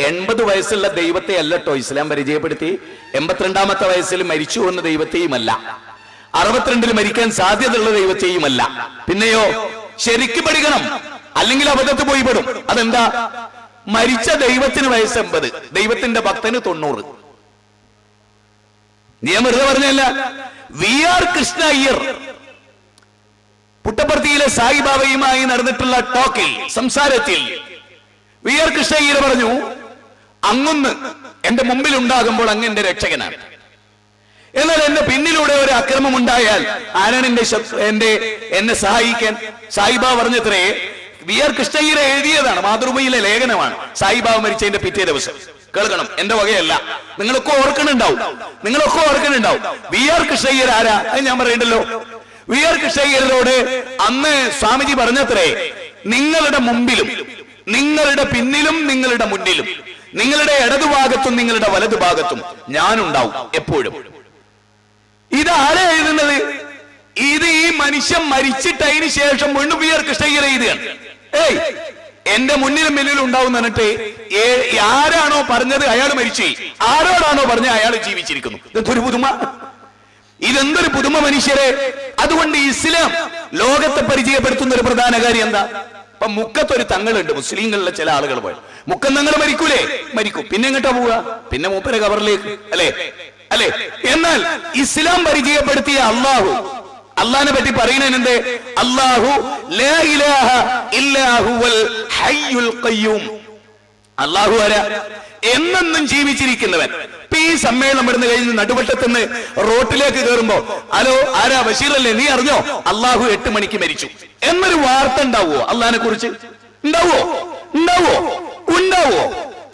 80 വയസ്സുള്ള ദൈവത്തെ അല്ലട്ടോ ഇസ്ലാം പരിചയപ്പെടുത്തി. 82ാമത്തെ വയസ്സിൽ മരിച്ചു എന്ന ദൈവത്തെയുമല്ല, 62-ൽ മരിക്കാൻ സാധ്യതയുള്ള ദൈവത്തെയുമല്ല. പിന്നെയോ ശരിക്കും പഠിക്കണം, അല്ലെങ്കിൽ അബദ്ധത്ത് പോയി പെടും. അതെന്താ? മരിച്ച ദൈവത്തിന് വയസ്സ് 80, ദൈവത്തിന്റെ ഭക്തന് 90. ഞാൻ വെറുതെ പറഞ്ഞല്ല. VR കൃഷ്ണ അയ്യർ പുട്ടപ്പർത്തിയിലെ സായിബാബയുമായി നടന്നിട്ടുള്ള ടോക്കിൽ, സംസാരത്തിൽ VR കൃഷ്ണ അയ്യർ പറഞ്ഞു, അങ്ങൊന്ന് എന്റെ മുമ്പിൽ ഉണ്ടാകുമ്പോൾ അങ്ങ് എന്റെ രക്ഷകനാണ്, എന്നാൽ എന്റെ പിന്നിലൂടെ ഒരു അക്രമം ഉണ്ടായാൽ ആരാണ് എന്നെ സഹായിക്കാൻ? സായിബാബ പറഞ്ഞത്രേ. VR കൃഷ്ണ അയ്യർ എഴുതിയതാണ്, മാതൃഭൂമിയിലെ ലേഖനമാണ്. സായിബാബ മരിച്ചതിന്റെ പിറ്റേ ദിവസം. കേൾക്കണം, എന്റെ വകയല്ല. നിങ്ങളൊക്കെ ഓർക്കണുണ്ടാവും, നിങ്ങളൊക്കെ ഓർക്കണുണ്ടാവും. VR കൃഷ്ണ അയ്യർ ആരാ? അത് ഞാൻ പറയണ്ടല്ലോ. VR കൃഷ്ണ അയ്യരോട് അന്ന് സ്വാമിജി പറഞ്ഞത്രേ, നിങ്ങളുടെ മുമ്പിലും നിങ്ങളുടെ പിന്നിലും നിങ്ങളുടെ മുന്നിലും നിങ്ങളുടെ ഇടതുഭാഗത്തും നിങ്ങളുടെ വലതുഭാഗത്തും ഞാനുണ്ടാവും എപ്പോഴും. ഇത് ആരാ എഴുതുന്നത്? ഇത് ഈ മനുഷ്യൻ മരിച്ചിട്ട് അതിന് ശേഷം വീണ്ടും VR കൃഷ്ണ അയ്യർ എഴുതുകയാണ്. ഏയ്, എന്റെ മുന്നിലും പിന്നിലും ഉണ്ടാവും എന്നിട്ട് ആരാണോ പറഞ്ഞത് അയാൾ മരിച്ചു, ആരോടാണോ പറഞ്ഞത് അയാൾ ജീവിച്ചിരിക്കുന്നു. ഇതൊരു പുതുമ, ഇതെന്തൊരു പുതുമ മനുഷ്യരെ. അതുകൊണ്ട് ഇസ്ലാം ലോകത്തെ പരിചയപ്പെടുത്തുന്ന ഒരു പ്രധാന കാര്യം എന്താ? ഇപ്പൊ മുക്കത്തൊരു തങ്ങളുണ്ട്, മുസ്ലിങ്ങളിലെ ചില ആളുകൾ പോയി മുക്കം തങ്ങൾ മരിക്കൂലേ? മരിക്കും. പിന്നെ എങ്ങോട്ടാ പോവുക? പിന്നെ മൂപ്പരെ കബറിലേക്ക് അല്ലേ? അല്ലേ? എന്നാൽ ഇസ്ലാം പരിചയപ്പെടുത്തിയ അള്ളാഹിനെ പറ്റി പറയുന്നതിനെന്ത്? അല്ലാഹു ലാ ഇലാഹ ഇല്ലാ ഹുവൽ ഹയ്യുൽ ഖയ്യൂം. അല്ലാഹു ആരാ? എന്നെന്നും ജീവിച്ചിരിക്കുന്നവൻ. ഈ സമ്മേളനം ഇവിടുന്ന് കഴിഞ്ഞ് നടുവട്ടത്തുനിന്ന് റോട്ടിലേക്ക് കയറുമ്പോ, ഹലോ ആരാ? ബഷീറല്ലേ? നീ അറിഞ്ഞോ അല്ലാഹു 8 മണിക്ക് മരിച്ചു എന്നൊരു വാർത്ത ഉണ്ടാവോ? അള്ളാഹിനെ കുറിച്ച് ഉണ്ടാവോ?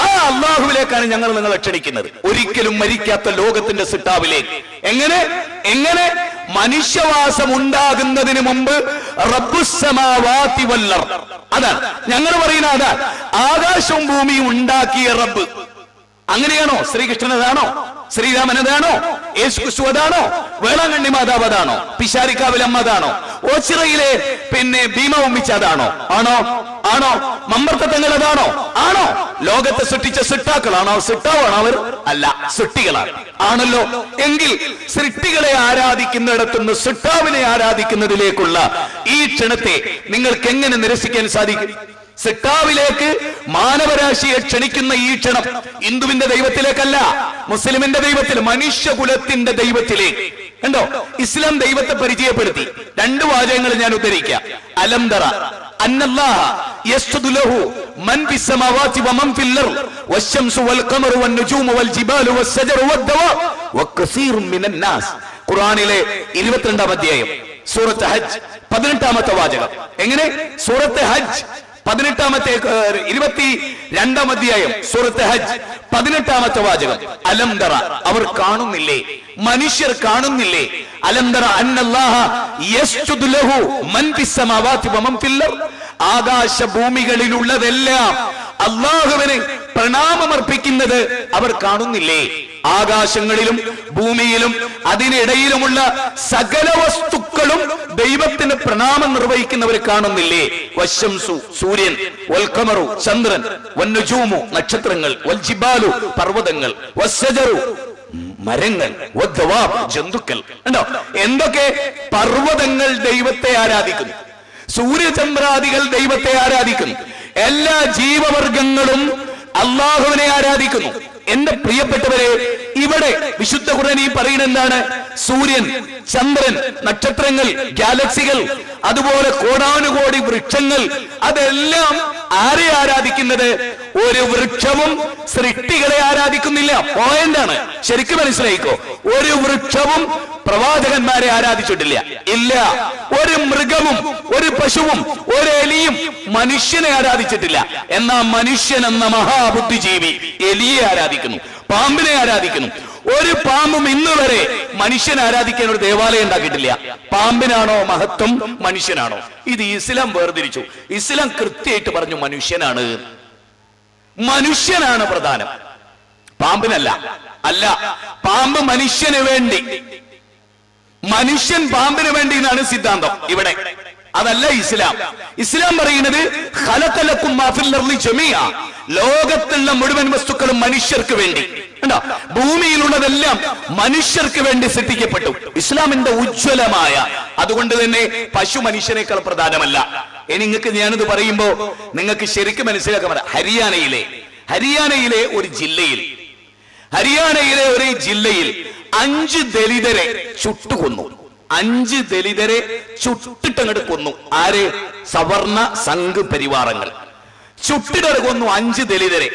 ആ അള്ളാഹുവിലേക്കാണ് ഞങ്ങൾ നിങ്ങളെ ക്ഷണിക്കുന്നത്, ഒരിക്കലും മരിക്കാത്ത ലോകത്തിന്റെ സിട്ടാവിലേക്ക്. എങ്ങനെ മനുഷ്യവാസം ഉണ്ടാകുന്നതിന് മുമ്പ് റബ്ബുസ്സമാവാതി വൽ അർദ്, അതാണ് ഞങ്ങൾ പറയുന്ന, അതാണ് ആകാശവും ഭൂമിയും ഉണ്ടാക്കിയ റബ്ബ്. അങ്ങനെയാണോ? ശ്രീകൃഷ്ണൻ അതാണോ? ശ്രീരാമൻ അതാണോ? യേശു ക്രിസ്തു അതാണോ? വേളാങ്കണ്ണി മാതാവ് അതാണോ? പിശാരിക്കാവിലമ്മ അതാണോ? ഓച്ചിറയിലെ ഭീമ ഉമ്മിച്ച അതാണോ? ആണോ? മമ്പർത്തങ്ങൾ അതാണോ? ആണോ? ലോകത്തെ സൃഷ്ടിച്ച സൃഷ്ടാക്കളാണോ? സൃഷ്ടാവാണോ അവർ? അല്ല, സൃഷ്ടികളാണ്. ആണല്ലോ. എങ്കിൽ സൃഷ്ടികളെ ആരാധിക്കുന്നിടത്തുനിന്ന് സൃഷ്ടാവിനെ ആരാധിക്കുന്നതിലേക്കുള്ള ഈ ക്ഷണത്തെ നിങ്ങൾക്ക് എങ്ങനെ നിരസിക്കാൻ സാധിക്കും? സൃഷ്ടാവിലേക്ക് മാനവരാശിയെ ക്ഷണിക്കുന്ന ഈ ക്ഷണം ഹിന്ദുവിന്റെ ദൈവത്തിലേക്കല്ല, മുസ്ലിമിന്റെ ദൈവത്തിൽ, മനുഷ്യകുലത്തിന്റെ ദൈവത്തിലേക്ക്. കണ്ടോ? ഇസ്ലാം ദൈവത്തെ പരിചയപ്പെടുത്തി. 2 വാചകങ്ങൾ ഞാൻ ഉദ്ധരിക്കാം. അലം തറ അന്നല്ലാഹ യസ്ജുദു ലഹു മൻ ഫിസ് സമാവാതി വമൻ ഫിൽ അർദ് വശംസു വൽ ഖമറു വൻ നുജൂമു വൽ ജിബാലു വസ്സജറു വദ്ദവാബ് വകസീറുൻ മിനൻ നാസ്. ഖുർആനിലെ 22-ാം അധ്യായം സൂറത്ത് ഹജ്ജ് 18-ാമത്തെ വാചകം. എങ്ങനെ? സൂറത്ത് ഹജ്ജ് 18-ാമത്തെ 22-ാം അധ്യായം സൂറത്ത് ഹജ്ജ് 18-ാമത്തെ വാചകം. അലം തറ, അവർ കാണുന്നില്ലേ? മനുഷ്യർ കാണുന്നില്ലേ? അലം തറ അന്നല്ലാഹ യസ്ജുദു ലഹു മൻ ഫിസ് സമാവാതി വമൻ ഫിൽ അർദ്, ആകാശ ഭൂമികളിലുള്ളതെല്ലാം അല്ലാഹുവിന് പ്രണാമമർപ്പിക്കുന്നത് അവർ കാണുന്നില്ലേ? ആകാശങ്ങളിലും ഭൂമിയിലും അതിനിടയിലുമുള്ള സകല വസ്തുക്കളും ദൈവത്തിന് പ്രണാമം നിർവഹിക്കുന്നവർ കാണുന്നില്ലേ? വശംസു സൂര്യൻ, വൽ ഖമറു ചന്ദ്രൻ, വൻ നുജൂമു നക്ഷത്രങ്ങൾ, വൽ ജിബാലു പർവ്വതങ്ങൾ, വസ്സജറു മരങ്ങൾ, വദ്ദവാബ് ജന്തുക്കൾ. കണ്ടോ? എന്തൊക്കെ? പർവ്വതങ്ങൾ ദൈവത്തെ ആരാധിക്കുന്നു, സൂര്യചന്ദ്രാദികൾ ദൈവത്തെ ആരാധിക്കുന്നു, എല്ലാ ജീവവർഗങ്ങളും അള്ളാഹുവിനെ ആരാധിക്കുന്നു. എന്റെ പ്രിയപ്പെട്ടവരെ, ഇവിടെ വിശുദ്ധ ഖുർആൻ പറയുന്നത് എന്താണ്? സൂര്യൻ, ചന്ദ്രൻ, നക്ഷത്രങ്ങൾ, ഗാലക്സികൾ, അതുപോലെ കോടാനുകോടി വൃക്ഷങ്ങൾ, അതെല്ലാം ആരെ ആരാധിക്കുന്നത്? ഒരു വൃക്ഷവും സൃഷ്ടികളെ ആരാധിക്കുന്നില്ല. പോയിന്റാണ്, ശരിക്കും മനസ്സിലായിക്കോ. ഒരു വൃക്ഷവും പ്രവാചകന്മാരെ ആരാധിച്ചിട്ടില്ല. ഇല്ല. ഒരു മൃഗവും ഒരു പശുവും ഒരു എലിയും മനുഷ്യനെ ആരാധിച്ചിട്ടില്ല. എന്നാൽ മനുഷ്യൻ എന്ന മഹാബുദ്ധിജീവി എലിയെ ആരാധിക്കുന്നു, പാമ്പിനെ ആരാധിക്കുന്നു. ഒരു പാമ്പും ഇന്ന് വരെ മനുഷ്യനെ ആരാധിക്കാൻ ഒരു ദേവാലയം ഉണ്ടാക്കിയിട്ടില്ല. പാമ്പിനാണോ മഹത്വം? മനുഷ്യനാണോ? ഇത് ഇസ്ലാം വേർതിരിച്ചു. ഇസ്ലാം കൃത്യമായിട്ട് പറഞ്ഞു മനുഷ്യനാണ് പ്രധാനം, പാമ്പിനല്ല. അല്ല, പാമ്പ് മനുഷ്യന് വേണ്ടി, മനുഷ്യൻ പാമ്പിന് വേണ്ടി എന്നാണ് സിദ്ധാന്തം ഇവിടെ. അതല്ല ഇസ്ലാം. ഇസ്ലാം പറയുന്നത് ഖലഖലക്കും മാ ഫിൽ അർളി ജമീഅ, ലോകത്തുള്ള മുഴുവൻ വസ്തുക്കളും മനുഷ്യർക്ക് വേണ്ടി. കണ്ടോ? ഭൂമിയിലുള്ളതെല്ലാം മനുഷ്യർക്ക് വേണ്ടി സൃഷ്ടിക്കപ്പെട്ടു. ഇസ്ലാമിന്റെ ഉജ്ജ്വലമായ, അതുകൊണ്ട് തന്നെ പശു മനുഷ്യനേക്കാൾ പ്രധാനമല്ല. ഇനി നിങ്ങൾക്ക് ഞാനിത് പറയുമ്പോ നിങ്ങൾക്ക് ശരിക്കും മനസ്സിലാക്കാൻ പറയാം. ഹരിയാനയിലെ ഒരു ജില്ലയിൽ 5 ദലിതരെ ചുട്ടുകൊന്നു. 5 ദലിതരെ ചുട്ടിട്ടങ്ങോട്ട് കൊന്നു. ആര്? സവർണ സംഘ് പരിവാരങ്ങൾ ചുട്ടിട്ട് കൊന്നു 5 ദലിതരെ.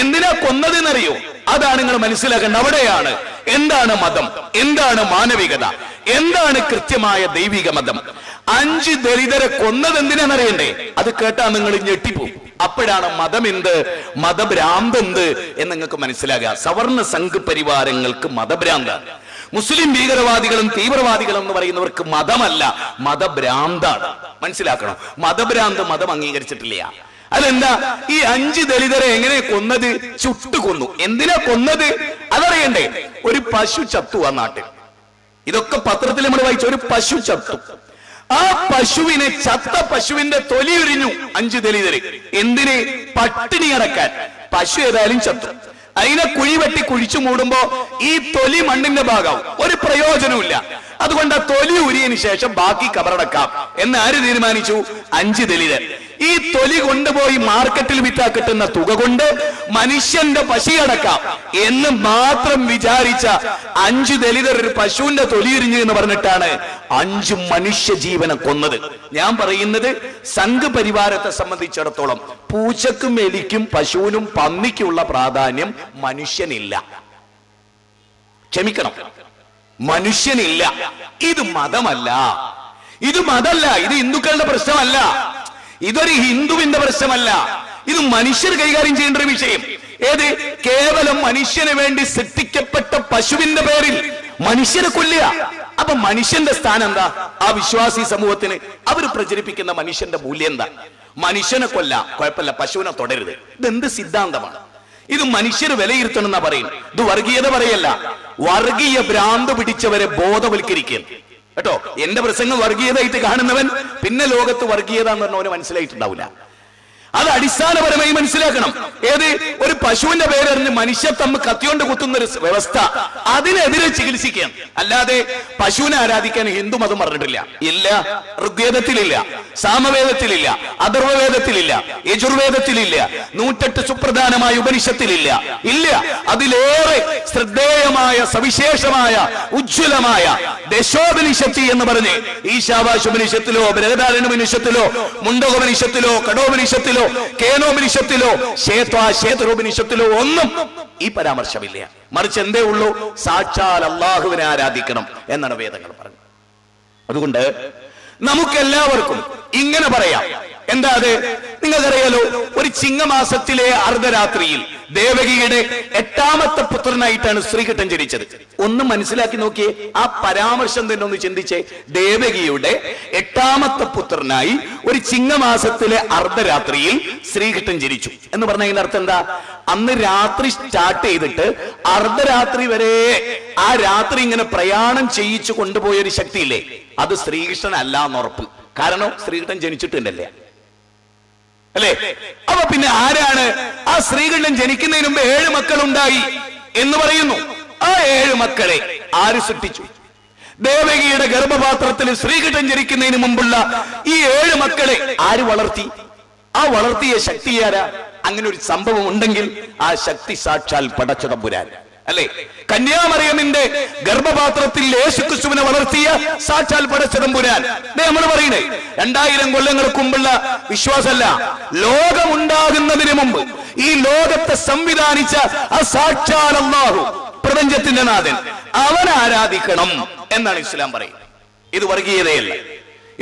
എന്തിനാ കൊന്നതെന്നറിയോ? അതാണ് നിങ്ങൾ മനസ്സിലാക്കേണ്ടത്. അവിടെയാണ് എന്താണ് മതം, എന്താണ് മാനവികത, എന്താണ് കൃത്യമായ ദൈവിക മതം. 5 ദലിതരെ കൊന്നത് എന്തിനാണെന്നറിയണ്ടേ? അത് കേട്ടാ നിങ്ങൾ ഞെട്ടിപ്പോവും. അപ്പോഴാണ് മതം എന്ത്, മതഭ്രാന്ത് എന്ത് എന്ന് നിങ്ങൾക്ക് മനസ്സിലാകുക. സവർണ സംഘ് പരിവാരങ്ങൾക്ക് മതഭ്രാന്താണ്. മുസ്ലിം ഭീകരവാദികളും തീവ്രവാദികളും എന്ന് പറയുന്നവർക്ക് മതമല്ല, മതഭ്രാന്താണ്. മനസ്സിലാക്കണം. മതഭ്രാന്ത് മതം അംഗീകരിച്ചിട്ടില്ല. അതെന്താ? ഈ 5 ദലിതരെ എങ്ങനെ കൊന്നത്? ചുട്ടുകൊന്നു. എന്തിനാ കൊന്നത് അതറിയണ്ടേ? ഒരു പശു ചത്തു ആ നാട്ടിൽ. ഇതൊക്കെ പത്രത്തിൽ നമ്മൾ വായിച്ച. ഒരു പശു ചത്തു. ആ പശുവിനെ, ചത്ത പശുവിന്റെ തൊലി ഉരിഞ്ഞു 5 ദലിതര്. എന്തിന്? പട്ടിണി അടക്കാൻ. പശു ഏതായാലും ചത്തു. അതിനെ കുഴി വെട്ടി കുഴിച്ചു മൂടുമ്പോ ഈ തൊലി മണ്ണിന്റെ ഭാഗം ഒരു പ്രയോജനമില്ല. അതുകൊണ്ട് ആ തൊലി ഉരിയതിനു ശേഷം ബാക്കി കബറടക്കാം എന്ന് ആര് തീരുമാനിച്ചു? 5 ദലിതർ. ഈ തൊലി കൊണ്ടുപോയി മാർക്കറ്റിൽ വിറ്റാ കിട്ടുന്ന തുക കൊണ്ട് മനുഷ്യന്റെ പശിയടക്കാം എന്ന് മാത്രം വിചാരിച്ച 5 ദലിതർ ഒരു പശുവിന്റെ തൊലി ഉരിഞ്ഞു എന്ന് പറഞ്ഞിട്ടാണ് 5 മനുഷ്യ ജീവനെ കൊന്നത്. ഞാൻ പറയുന്നത് സംഘപരിവാരത്തെ സംബന്ധിച്ചിടത്തോളം പൂച്ചക്കും എലിക്കും പശുവിനും പന്നിക്കുള്ള പ്രാധാന്യം മനുഷ്യനില്ല. ക്ഷമിക്കണം, മനുഷ്യനില്ല. ഇത് മതമല്ല, ഇത് മതമല്ല, ഇത് ഹിന്ദുക്കളുടെ പ്രശ്നമല്ല, ഇതൊരു ഹിന്ദുവിന്റെ പ്രശ്നമല്ല, ഇത് മനുഷ്യർ കൈകാര്യം ചെയ്യേണ്ട ഒരു വിഷയം. ഏത്? കേവലം മനുഷ്യന് വേണ്ടി സൃഷ്ടിക്കപ്പെട്ട പശുവിന്റെ പേരിൽ മനുഷ്യരെ കൊല്ലുക. അപ്പൊ മനുഷ്യന്റെ സ്ഥാനം എന്താ? ആ വിശ്വാസി സമൂഹത്തിന് അവർ പ്രചരിപ്പിക്കുന്ന മനുഷ്യന്റെ മൂല്യം എന്താ? മനുഷ്യനെ കൊല്ല കുഴപ്പമില്ല, പശുവിനെ തുടരുത്. ഇതെന്ത് സിദ്ധാന്തമാണ്? ഇത് മനുഷ്യർ വിലയിരുത്തണം എന്നാ പറയുന്നത്. ഇത് വർഗീയത പറയല്ല, വർഗീയ ഭ്രാന്ത് പിടിച്ചവരെ ബോധവൽക്കരിക്കുക കേട്ടോ. എന്റെ പ്രസംഗം വർഗീയതയായിട്ട് കാണുന്നവൻ പിന്നെ ലോകത്ത് വർഗീയത എന്ന് പറഞ്ഞവന് മനസ്സിലായിട്ടുണ്ടാവില്ല. അത് അടിസ്ഥാനപരമായി മനസ്സിലാക്കണം. ഏത്? ഒരു പശുവിന്റെ പേരറിഞ്ഞ് മനുഷ്യ തമ്മിൽ കത്തിയോണ്ട് കുത്തുന്ന ഒരു വ്യവസ്ഥ, അതിനെതിരെ ചികിത്സിക്കാൻ. അല്ലാതെ പശുവിനെ ആരാധിക്കാൻ ഹിന്ദു മതം പറഞ്ഞിട്ടില്ല. ഇല്ല, ഋഗ്വേദത്തിലില്ല, സാമവേദത്തിലില്ല, അഥർവവേദത്തിലില്ല, യജുർവേദത്തിലില്ല, 108 സുപ്രധാനമായ ഉപനിഷത്തിലില്ല. ഇല്ല, അതിലേറെ ശ്രദ്ധേയമായ സവിശേഷമായ ഉജ്ജ്വലമായ ദശോപനിഷത്തി എന്ന് പറഞ്ഞ് ഈശാവാശോപനിഷത്തിലോ ബൃഹദാരണ്യോപനിഷത്തിലോ മുണ്ടകോപനിഷത്തിലോ കടോപനിഷത്തിലോ കേനോപനിഷത്തിലോ ശേത്രോപനിഷത്തിലോ ഒന്നും ഈ പരാമർശമില്ല. മറിച്ച് എന്തേ ഉള്ളൂ? സാക്ഷാൽ അള്ളാഹുവിനെ ആരാധിക്കണം എന്നാണ് വേദങ്ങൾ പറഞ്ഞത്. അതുകൊണ്ട് നമുക്കെല്ലാവർക്കും ഇങ്ങനെ പറയാം. എന്താ അത്? നിങ്ങൾക്കറിയാലോ, ഒരു ചിങ്ങമാസത്തിലെ അർദ്ധരാത്രിയിൽ ദേവകിയുടെ 8ാമത്തെ പുത്രനായിട്ടാണ് ശ്രീകൃഷ്ണൻ ജനിച്ചത്. ഒന്ന് മനസ്സിലാക്കി നോക്കിയേ, ആ പരാമർശം തന്നെ ഒന്ന് ചിന്തിച്ചേ. ദേവകിയുടെ 8ാമത്തെ പുത്രനായി ഒരു ചിങ്ങമാസത്തിലെ അർദ്ധരാത്രിയിൽ ശ്രീകൃഷ്ണൻ ജനിച്ചു എന്ന് പറഞ്ഞതിന്റെ അർത്ഥം എന്താ? അന്ന് രാത്രി സ്റ്റാർട്ട് ചെയ്തിട്ട് അർദ്ധരാത്രി വരെ ആ രാത്രി ഇങ്ങനെ പ്രയാണം ചെയ്യിച്ചു കൊണ്ടുപോയൊരു ശക്തിയില്ലേ, അത് ശ്രീകൃഷ്ണൻ അല്ല എന്നുറപ്പ്. കാരണം ശ്രീകൃഷ്ണൻ ജനിച്ചിട്ടുണ്ടല്ലേ, അല്ലേ? അപ്പൊ പിന്നെ ആരാണ്? ആ ശ്രീകൃഷ്ണൻ ജനിക്കുന്നതിന് മുമ്പ് 7 മക്കളുണ്ടായി എന്ന് പറയുന്നു. ആ 7 മക്കളെ ആര് സൃഷ്ടിച്ചു? ദേവകിയുടെ ഗർഭപാത്രത്തിൽ ശ്രീകൃഷ്ണൻ ജനിക്കുന്നതിന് മുമ്പുള്ള ഈ 7 മക്കളെ ആര് വളർത്തി? ആ വളർത്തിയ ശക്തി ആരാ? അങ്ങനെ ഒരു സംഭവം ഉണ്ടെങ്കിൽ ആ ശക്തി സാക്ഷാൽ പടച്ചതമ്പുരാൻ, അല്ലേ? കന്യാമറിയമിന്റെ ഗർഭപാത്രത്തിൽ യേശുക്രിസ്തുവിനെ വളർത്തിയ സാക്ഷാൽ പടച്ചതമ്പുരാൻ. നമ്മൾ പറയുന്നേ 2000 കൊല്ലങ്ങൾക്ക് മുമ്പുള്ള വിശ്വാസമല്ല. ലോകമുണ്ടാകുന്നതിന് മുമ്പ് ഈ ലോകത്തെ സംവിധാനിച്ച ആ സാക്ഷാൽ അല്ലാഹു, പ്രപഞ്ചത്തിന്റെ നാഥൻ, അവൻ ആരാധിക്കണം എന്നാണ് ഇസ്ലാം പറയുന്നത്. ഇത് വർഗീയതയല്ല,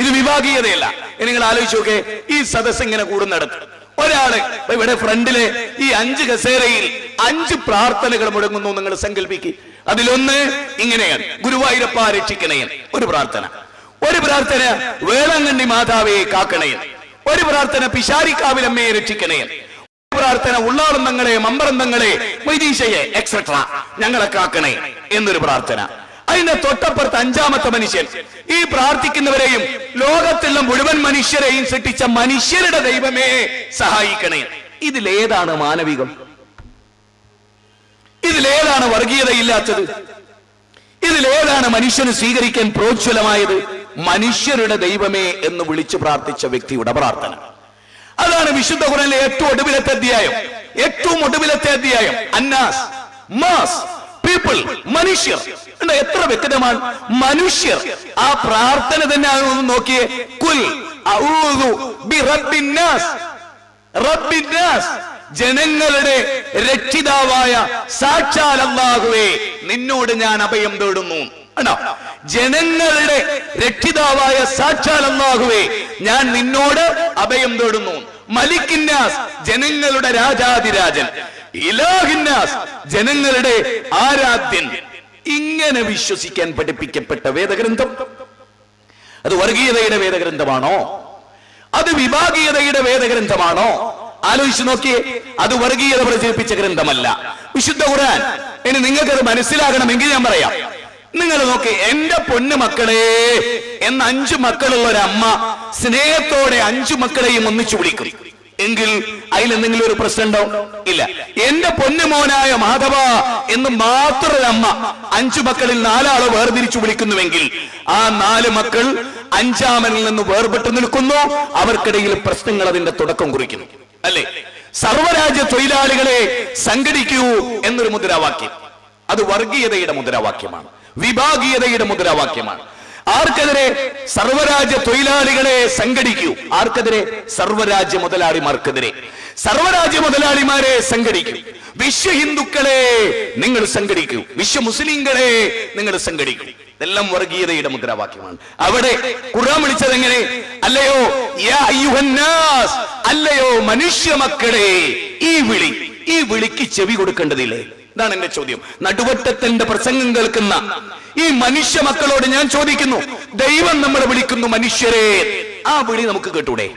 ഇത് വിഭാഗീയതയല്ല. നിങ്ങൾ ആലോചിച്ച് നോക്കേ, ഈ സദസ് ഇങ്ങനെ കൂടുന്നിടത്ത് ഒരാള് ഇവിടെ ഫ്രണ്ടിലെ ഈ 5 കസേരയിൽ 5 പ്രാർത്ഥനകൾ മുടങ്ങുന്നു. നിങ്ങൾ സങ്കല്പിക്കുക. അതിലൊന്ന് ഇങ്ങനെയാണ്: ഗുരുവായൂരപ്പ രക്ഷിക്കണയൻ, ഒരു പ്രാർത്ഥന. ഒരു പ്രാർത്ഥന വേളാങ്കണ്ണി മാതാവേ കാക്കണയൻ. ഒരു പ്രാർത്ഥന പിശാരിക്കാവിലമ്മയെ രക്ഷിക്കണയൻ. ഒരു പ്രാർത്ഥന ഉള്ളാളന്തങ്ങളെ മമ്പറന്തങ്ങളെ വൈദീശയെ എക്സെട്ര ഞങ്ങളെ കാക്കണേ എന്നൊരു പ്രാർത്ഥന. അതിന്റെ തൊട്ടപ്പുറത്ത് 5ാമത്തെ മനുഷ്യൻ. ഈ പ്രാർത്ഥിക്കുന്നവരെയും ലോകത്തുള്ള മുഴുവൻ മനുഷ്യരെയും സൃഷ്ടിച്ച മനുഷ്യരുടെ ദൈവമേ സഹായിക്കണേ. ഇതിലേതാണ് മാനവികം? ഇതിലേതാണ് വർഗീയതയില്ലാത്തത്? ഇതിലേതാണ് മനുഷ്യന് സ്വീകരിക്കാൻ പ്രോജ്വലമായത്? മനുഷ്യരുടെ ദൈവമേ എന്ന് വിളിച്ചു പ്രാർത്ഥിച്ച വ്യക്തിയുടെ പ്രാർത്ഥന. അതാണ് വിശുദ്ധ ഖുർആനിലെ ഏറ്റവും ഒടുവിലത്തെ അധ്യായം. ഏറ്റവും ഒടുവിലത്തെ അധ്യായം അന്നാസ്, മാസ്, പീപ്പിൾ, മനുഷ്യർ. എത്ര വ്യക്തമാണ് മനുഷ്യർ. ആ പ്രാർത്ഥന തന്നെ ഒന്ന് നോക്കിയേ. കുൽ അഊദു ബി റബ്ബിന്നാസ്, റബ്ബിന്നാസ്, ജനങ്ങളുടെ രക്ഷിതാവായ സാക്ഷാൽ അല്ലാഹുവേ നിന്നോട് ഞാൻ അഭയം തേടുന്നു. ജനങ്ങളുടെ രക്ഷിതാവായ സാക്ഷാൽ അല്ലാഹുവേ ഞാൻ നിന്നോട് അഭയം തേടുന്നു. മലിക്കിന്നാസ്, ജനങ്ങളുടെ രാജാതിരാജൻ. ഇലാഹിന്നാസ്, ജനങ്ങളുടെ ആരാധ്യൻ. ഇങ്ങനെ വിശ്വസിക്കാൻ പഠിപ്പിക്കപ്പെട്ട വേദഗ്രന്ഥം അത് വർഗീയതയുടെ വേദഗ്രന്ഥമാണോ? അത് വിഭാഗീയതയുടെ വേദഗ്രന്ഥമാണോ? ആലോചിച്ച് നോക്കിയേ. അത് വർഗീയത പ്രചരിപ്പിച്ച ഗ്രന്ഥമല്ല വിശുദ്ധ ഖുർആൻ. ഇനി നിങ്ങൾക്കത് മനസ്സിലാകണമെങ്കിൽ ഞാൻ പറയാം. നിങ്ങൾ നോക്കി, എന്റെ പൊന്നു മക്കളെ എന്ന് 5 മക്കളുള്ള ഒരമ്മ സ്നേഹത്തോടെ 5 മക്കളെയും ഒന്നിച്ചു വിളിക്കും. എങ്കിൽ അതിലെന്തെങ്കിലും ഒരു പ്രശ്നമുണ്ടോ? ഇല്ല. എന്റെ പൊന്നുമോനായ മാധവ എന്ന് മാത്രം അമ്മ 5 മക്കളിൽ 4 ആളെ വേർതിരിച്ചു വിളിക്കുന്നുവെങ്കിൽ ആ 4 മക്കൾ 5-ാമനിൽ നിന്ന് വേർപെട്ടു നിൽക്കുന്നു. അവർക്കിടയിൽ പ്രശ്നങ്ങൾ അതിന്റെ തുടക്കം കുറിക്കുന്നു. അല്ലേ? സർവരാജ്യ തൊഴിലാളികളെ സംഘടിക്കൂ എന്നൊരു മുദ്രാവാക്യം, അത് വർഗീയതയുടെ മുദ്രാവാക്യമാണ്, വിഭാഗീയതയുടെ മുദ്രാവാക്യമാണ്. ആർക്കെതിരെ? സർവരാജ്യ തൊഴിലാളികളെ സംഘടിക്കൂ. ആർക്കെതിരെ? സർവരാജ്യ മുതലാളിമാർക്കെതിരെ. സർവരാജ്യ മുതലാളിമാരെ സംഘടിക്കൂ. വിശ്വ ഹിന്ദുക്കളെ നിങ്ങൾ സംഘടിക്കൂ. വിശ്വ മുസ്ലിങ്ങളെ നിങ്ങൾ സംഘടിക്കൂ. ഇതെല്ലാം വർഗീയതയുടെ മുദ്രാവാക്യമാണ്. അവിടെ ഖുർആൻ വിളിച്ചത് എങ്ങനെ? അല്ലയോ യാ അയ്യുഹന്നാസ്, അല്ലയോ മനുഷ്യ മക്കളെ. ഈ വിളിക്ക് ചെവി കൊടുക്കേണ്ടതില്ലേ? ഇതാണ് എന്റെ ചോദ്യം. നടുവട്ടത്തിന്റെ പ്രസംഗം കേൾക്കുന്ന ഈ മനുഷ്യ മക്കളോട് ഞാൻ ചോദിക്കുന്നു, ദൈവം നമ്മളെ വിളിക്കുന്നു മനുഷ്യരെ, ആ വിളി നമുക്ക് കേട്ടൂടെ?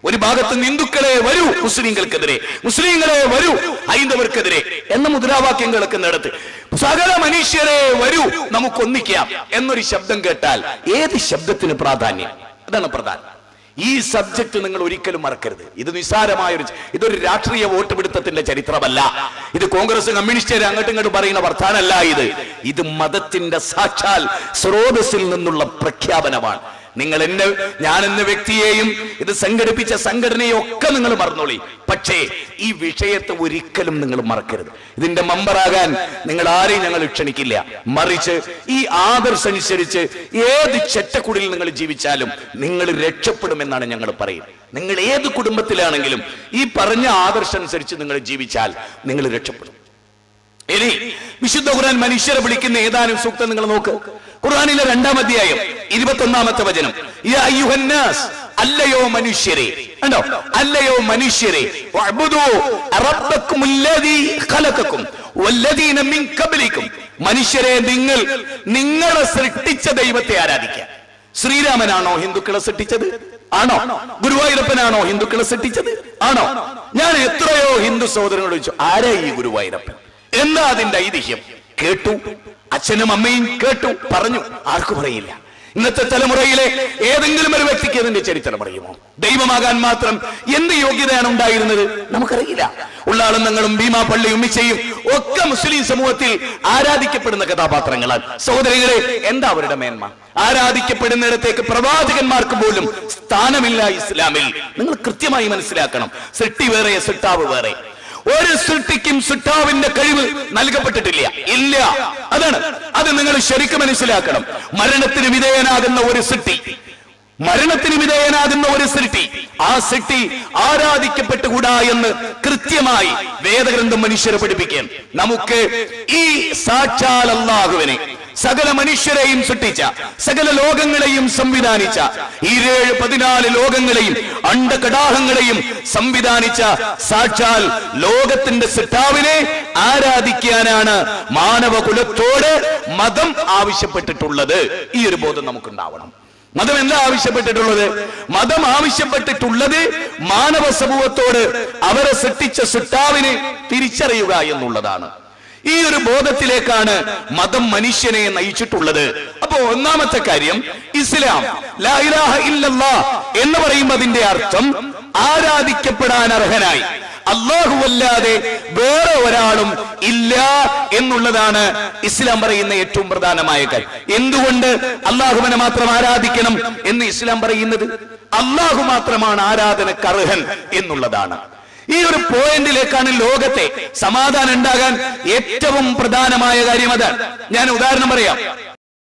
ഒരു ഭാഗത്ത് ഹിന്ദുക്കളെ വരൂ മുസ്ലിങ്ങൾക്കെതിരെ, മുസ്ലിങ്ങളെ വരൂ ഹൈന്ദവർക്കെതിരെ എന്ന മുദ്രാവാക്യം കേൾക്കുന്നിടത്ത് സകല മനുഷ്യരെ വരൂ നമുക്കൊന്നിക്കാം എന്നൊരു ശബ്ദം കേട്ടാൽ ഏത് ശബ്ദത്തിന് പ്രാധാന്യം? അതാണ് പ്രധാനം. ഈ സബ്ജക്ട് നിങ്ങൾ ഒരിക്കലും മറക്കരുത്. ഇത് ഇതൊരു രാഷ്ട്രീയ വോട്ട് പിടുത്തത്തിന്റെ ചരിത്രമല്ല. ഇത് കോൺഗ്രസ് കമ്മ്യൂണിസ്റ്റ് അങ്ങോട്ടും ഇങ്ങോട്ടും പറയുന്ന വർത്താനല്ല. ഇത് മതത്തിന്റെ സാക്ഷാൽ സ്രോതസ്സിൽ നിന്നുള്ള പ്രഖ്യാപനമാണ്. ഞാൻ എന്ന വ്യക്തിയെയും ഇത് സംഘടിപ്പിച്ച സംഘടനയും ഒക്കെ നിങ്ങൾ മറന്നോളി. പക്ഷേ ഈ വിഷയത്തെ ഒരിക്കലും നിങ്ങൾ മറക്കരുത്. ഇതിന്റെ മെമ്പറാകാൻ നിങ്ങൾ ആരെയും ഞങ്ങൾ ക്ഷണിക്കില്ല. മറിച്ച് ഈ ആദർശം അനുസരിച്ച് ഏത് ചെറ്റക്കുടിൽ നിങ്ങൾ ജീവിച്ചാലും നിങ്ങൾ രക്ഷപ്പെടുമെന്നാണ് ഞങ്ങൾ പറയുന്നത്. നിങ്ങൾ ഏത് കുടുംബത്തിലാണെങ്കിലും ഈ പറഞ്ഞ ആദർശം അനുസരിച്ച് നിങ്ങൾ ജീവിച്ചാൽ നിങ്ങൾ രക്ഷപ്പെടും. ഇനി വിശുദ്ധ ഖുർആൻ മനുഷ്യരെ വിളിക്കുന്ന ഏതാനും സൂക്തം നിങ്ങൾ നോക്ക്. ഖുർആനിലെ 2-ാം അധ്യായം 21-ാമത്തെ വചനം, യാ അയ്യുഹന്നാസ്, അല്ലയോ മനുഷ്യരെ. കണ്ടോ? അല്ലയോ മനുഷ്യരെ, വഅബ്ദു റബ്ബക്കുമുല്ലദീ ഖലഖക്കും വല്ലദീന മിൻ ഖബ്ലിക്കും. മനുഷ്യരെ, നിങ്ങളെ സൃഷ്ടിച്ച ദൈവത്തെ ആരാധിക്കുക. ശ്രീരാമനാണോ ഹിന്ദുക്കളെ സൃഷ്ടിച്ചത്? ആണോ? ഗുരുവായൂരപ്പനാണോ ഹിന്ദുക്കളെ സൃഷ്ടിച്ചത്? ആണോ? ഞാൻ എത്രയോ ഹിന്ദു സഹോദരങ്ങളോട് ചോദിച്ചു, ആരാ ഈ ഗുരുവായൂരപ്പൻ? എന്നാ അതിന്റെ ഐതിഹ്യം കേട്ടു, അച്ഛനും അമ്മയും കേട്ടു, പറഞ്ഞു. ആർക്കും അറിയില്ല. ഇന്നത്തെ തലമുറയിലെ ഏതെങ്കിലും ഒരു വ്യക്തിക്ക് അതിന്റെ ചരിത്രം അറിയുമോ? ദൈവമാകാൻ മാത്രം എന്ത് യോഗ്യതയാണ് ഉണ്ടായിരുന്നത്? നമുക്കറിയില്ല. ഉള്ളാളങ്ങളും ഭീമാ പള്ളി ഉമ്മിച്ചയും ഒക്കെ മുസ്ലിം സമൂഹത്തിൽ ആരാധിക്കപ്പെടുന്ന കഥാപാത്രങ്ങളാണ്. സഹോദരികളെ, എന്താ അവരുടെ മേന്മ? ആരാധിക്കപ്പെടുന്നിടത്തേക്ക് പ്രവാചകന്മാർക്ക് പോലും സ്ഥാനമില്ല ഇസ്ലാമിൽ. നിങ്ങൾ കൃത്യമായി മനസ്സിലാക്കണം. സൃഷ്ടി വേറെ, സൃഷ്ടാവ് വേറെ. ഒരു സൃഷ്ടിക്കും സൃഷ്ടാവിന്റെ കഴിവ് നൽകപ്പെട്ടിട്ടില്ല. ഇല്ല. അത് നിങ്ങൾ ശരിക്കും മനസ്സിലാക്കണം. മരണത്തിന് വിധേയനാകുന്ന ഒരു സൃഷ്ടി, ആ സൃഷ്ടി ആരാധിക്കപ്പെട്ടുകൂടാ എന്ന് കൃത്യമായി വേദഗ്രന്ഥം മനുഷ്യരെ പഠിപ്പിക്കാൻ. നമുക്ക് ഈ സാക്ഷാൽ അല്ലാഹുവിനെ, സകല മനുഷ്യരെയും സൃഷ്ടിച്ച, സകല ലോകങ്ങളെയും സംവിധാനിച്ച, 14 ലോകങ്ങളെയും അണ്ഡകടാഹങ്ങളെയും സംവിധാനിച്ച സാക്ഷാൽ ലോകത്തിന്റെ സൃഷ്ടാവിനെ ആരാധിക്കാനാണ് മാനവകുലത്തോട് മതം ആവശ്യപ്പെട്ടിട്ടുള്ളത്. ഈ ഒരു ബോധം നമുക്കുണ്ടാവണം. മതം എന്താ ആവശ്യപ്പെട്ടിട്ടുള്ളത്? മതം ആവശ്യപ്പെട്ടിട്ടുള്ളത് മാനവ സമൂഹത്തോട് അവരെ സൃഷ്ടിച്ച സൃഷ്ടാവിനെ തിരിച്ചറിയുക എന്നുള്ളതാണ്. ഈ ഒരു ബോധത്തിലേക്കാണ് മതം മനുഷ്യനെ നയിച്ചിട്ടുള്ളത്. അപ്പോ ഒന്നാമത്തെ കാര്യം, ഇസ്ലാം ലാ ഇലാഹ ഇല്ലല്ലാഹ് എന്ന് പറയുമ്പോൾ അതിന്റെ അർത്ഥം ആരാധിക്കപ്പെടാൻ അർഹനായി അല്ലാഹുവല്ലാതെ വേറെ ഒരാളും ഇല്ല എന്നുള്ളതാണ് ഇസ്ലാം പറയുന്ന ഏറ്റവും പ്രധാനമായ കാര്യം. എന്തുകൊണ്ട് അല്ലാഹുവിനെ മാത്രം ആരാധിക്കണം എന്ന് ഇസ്ലാം പറയുന്നത്? അല്ലാഹു മാത്രമാണ് ആരാധനക്ക് അർഹൻ എന്നുള്ളതാണ്. ഈ ഒരു പോയിന്റിലേക്കാണ് ലോകത്തെ സമാധാനം ഉണ്ടാകാൻ ഏറ്റവും പ്രധാനമായ കാര്യം. അതാണ്. ഞാൻ ഉദാഹരണം പറയാം.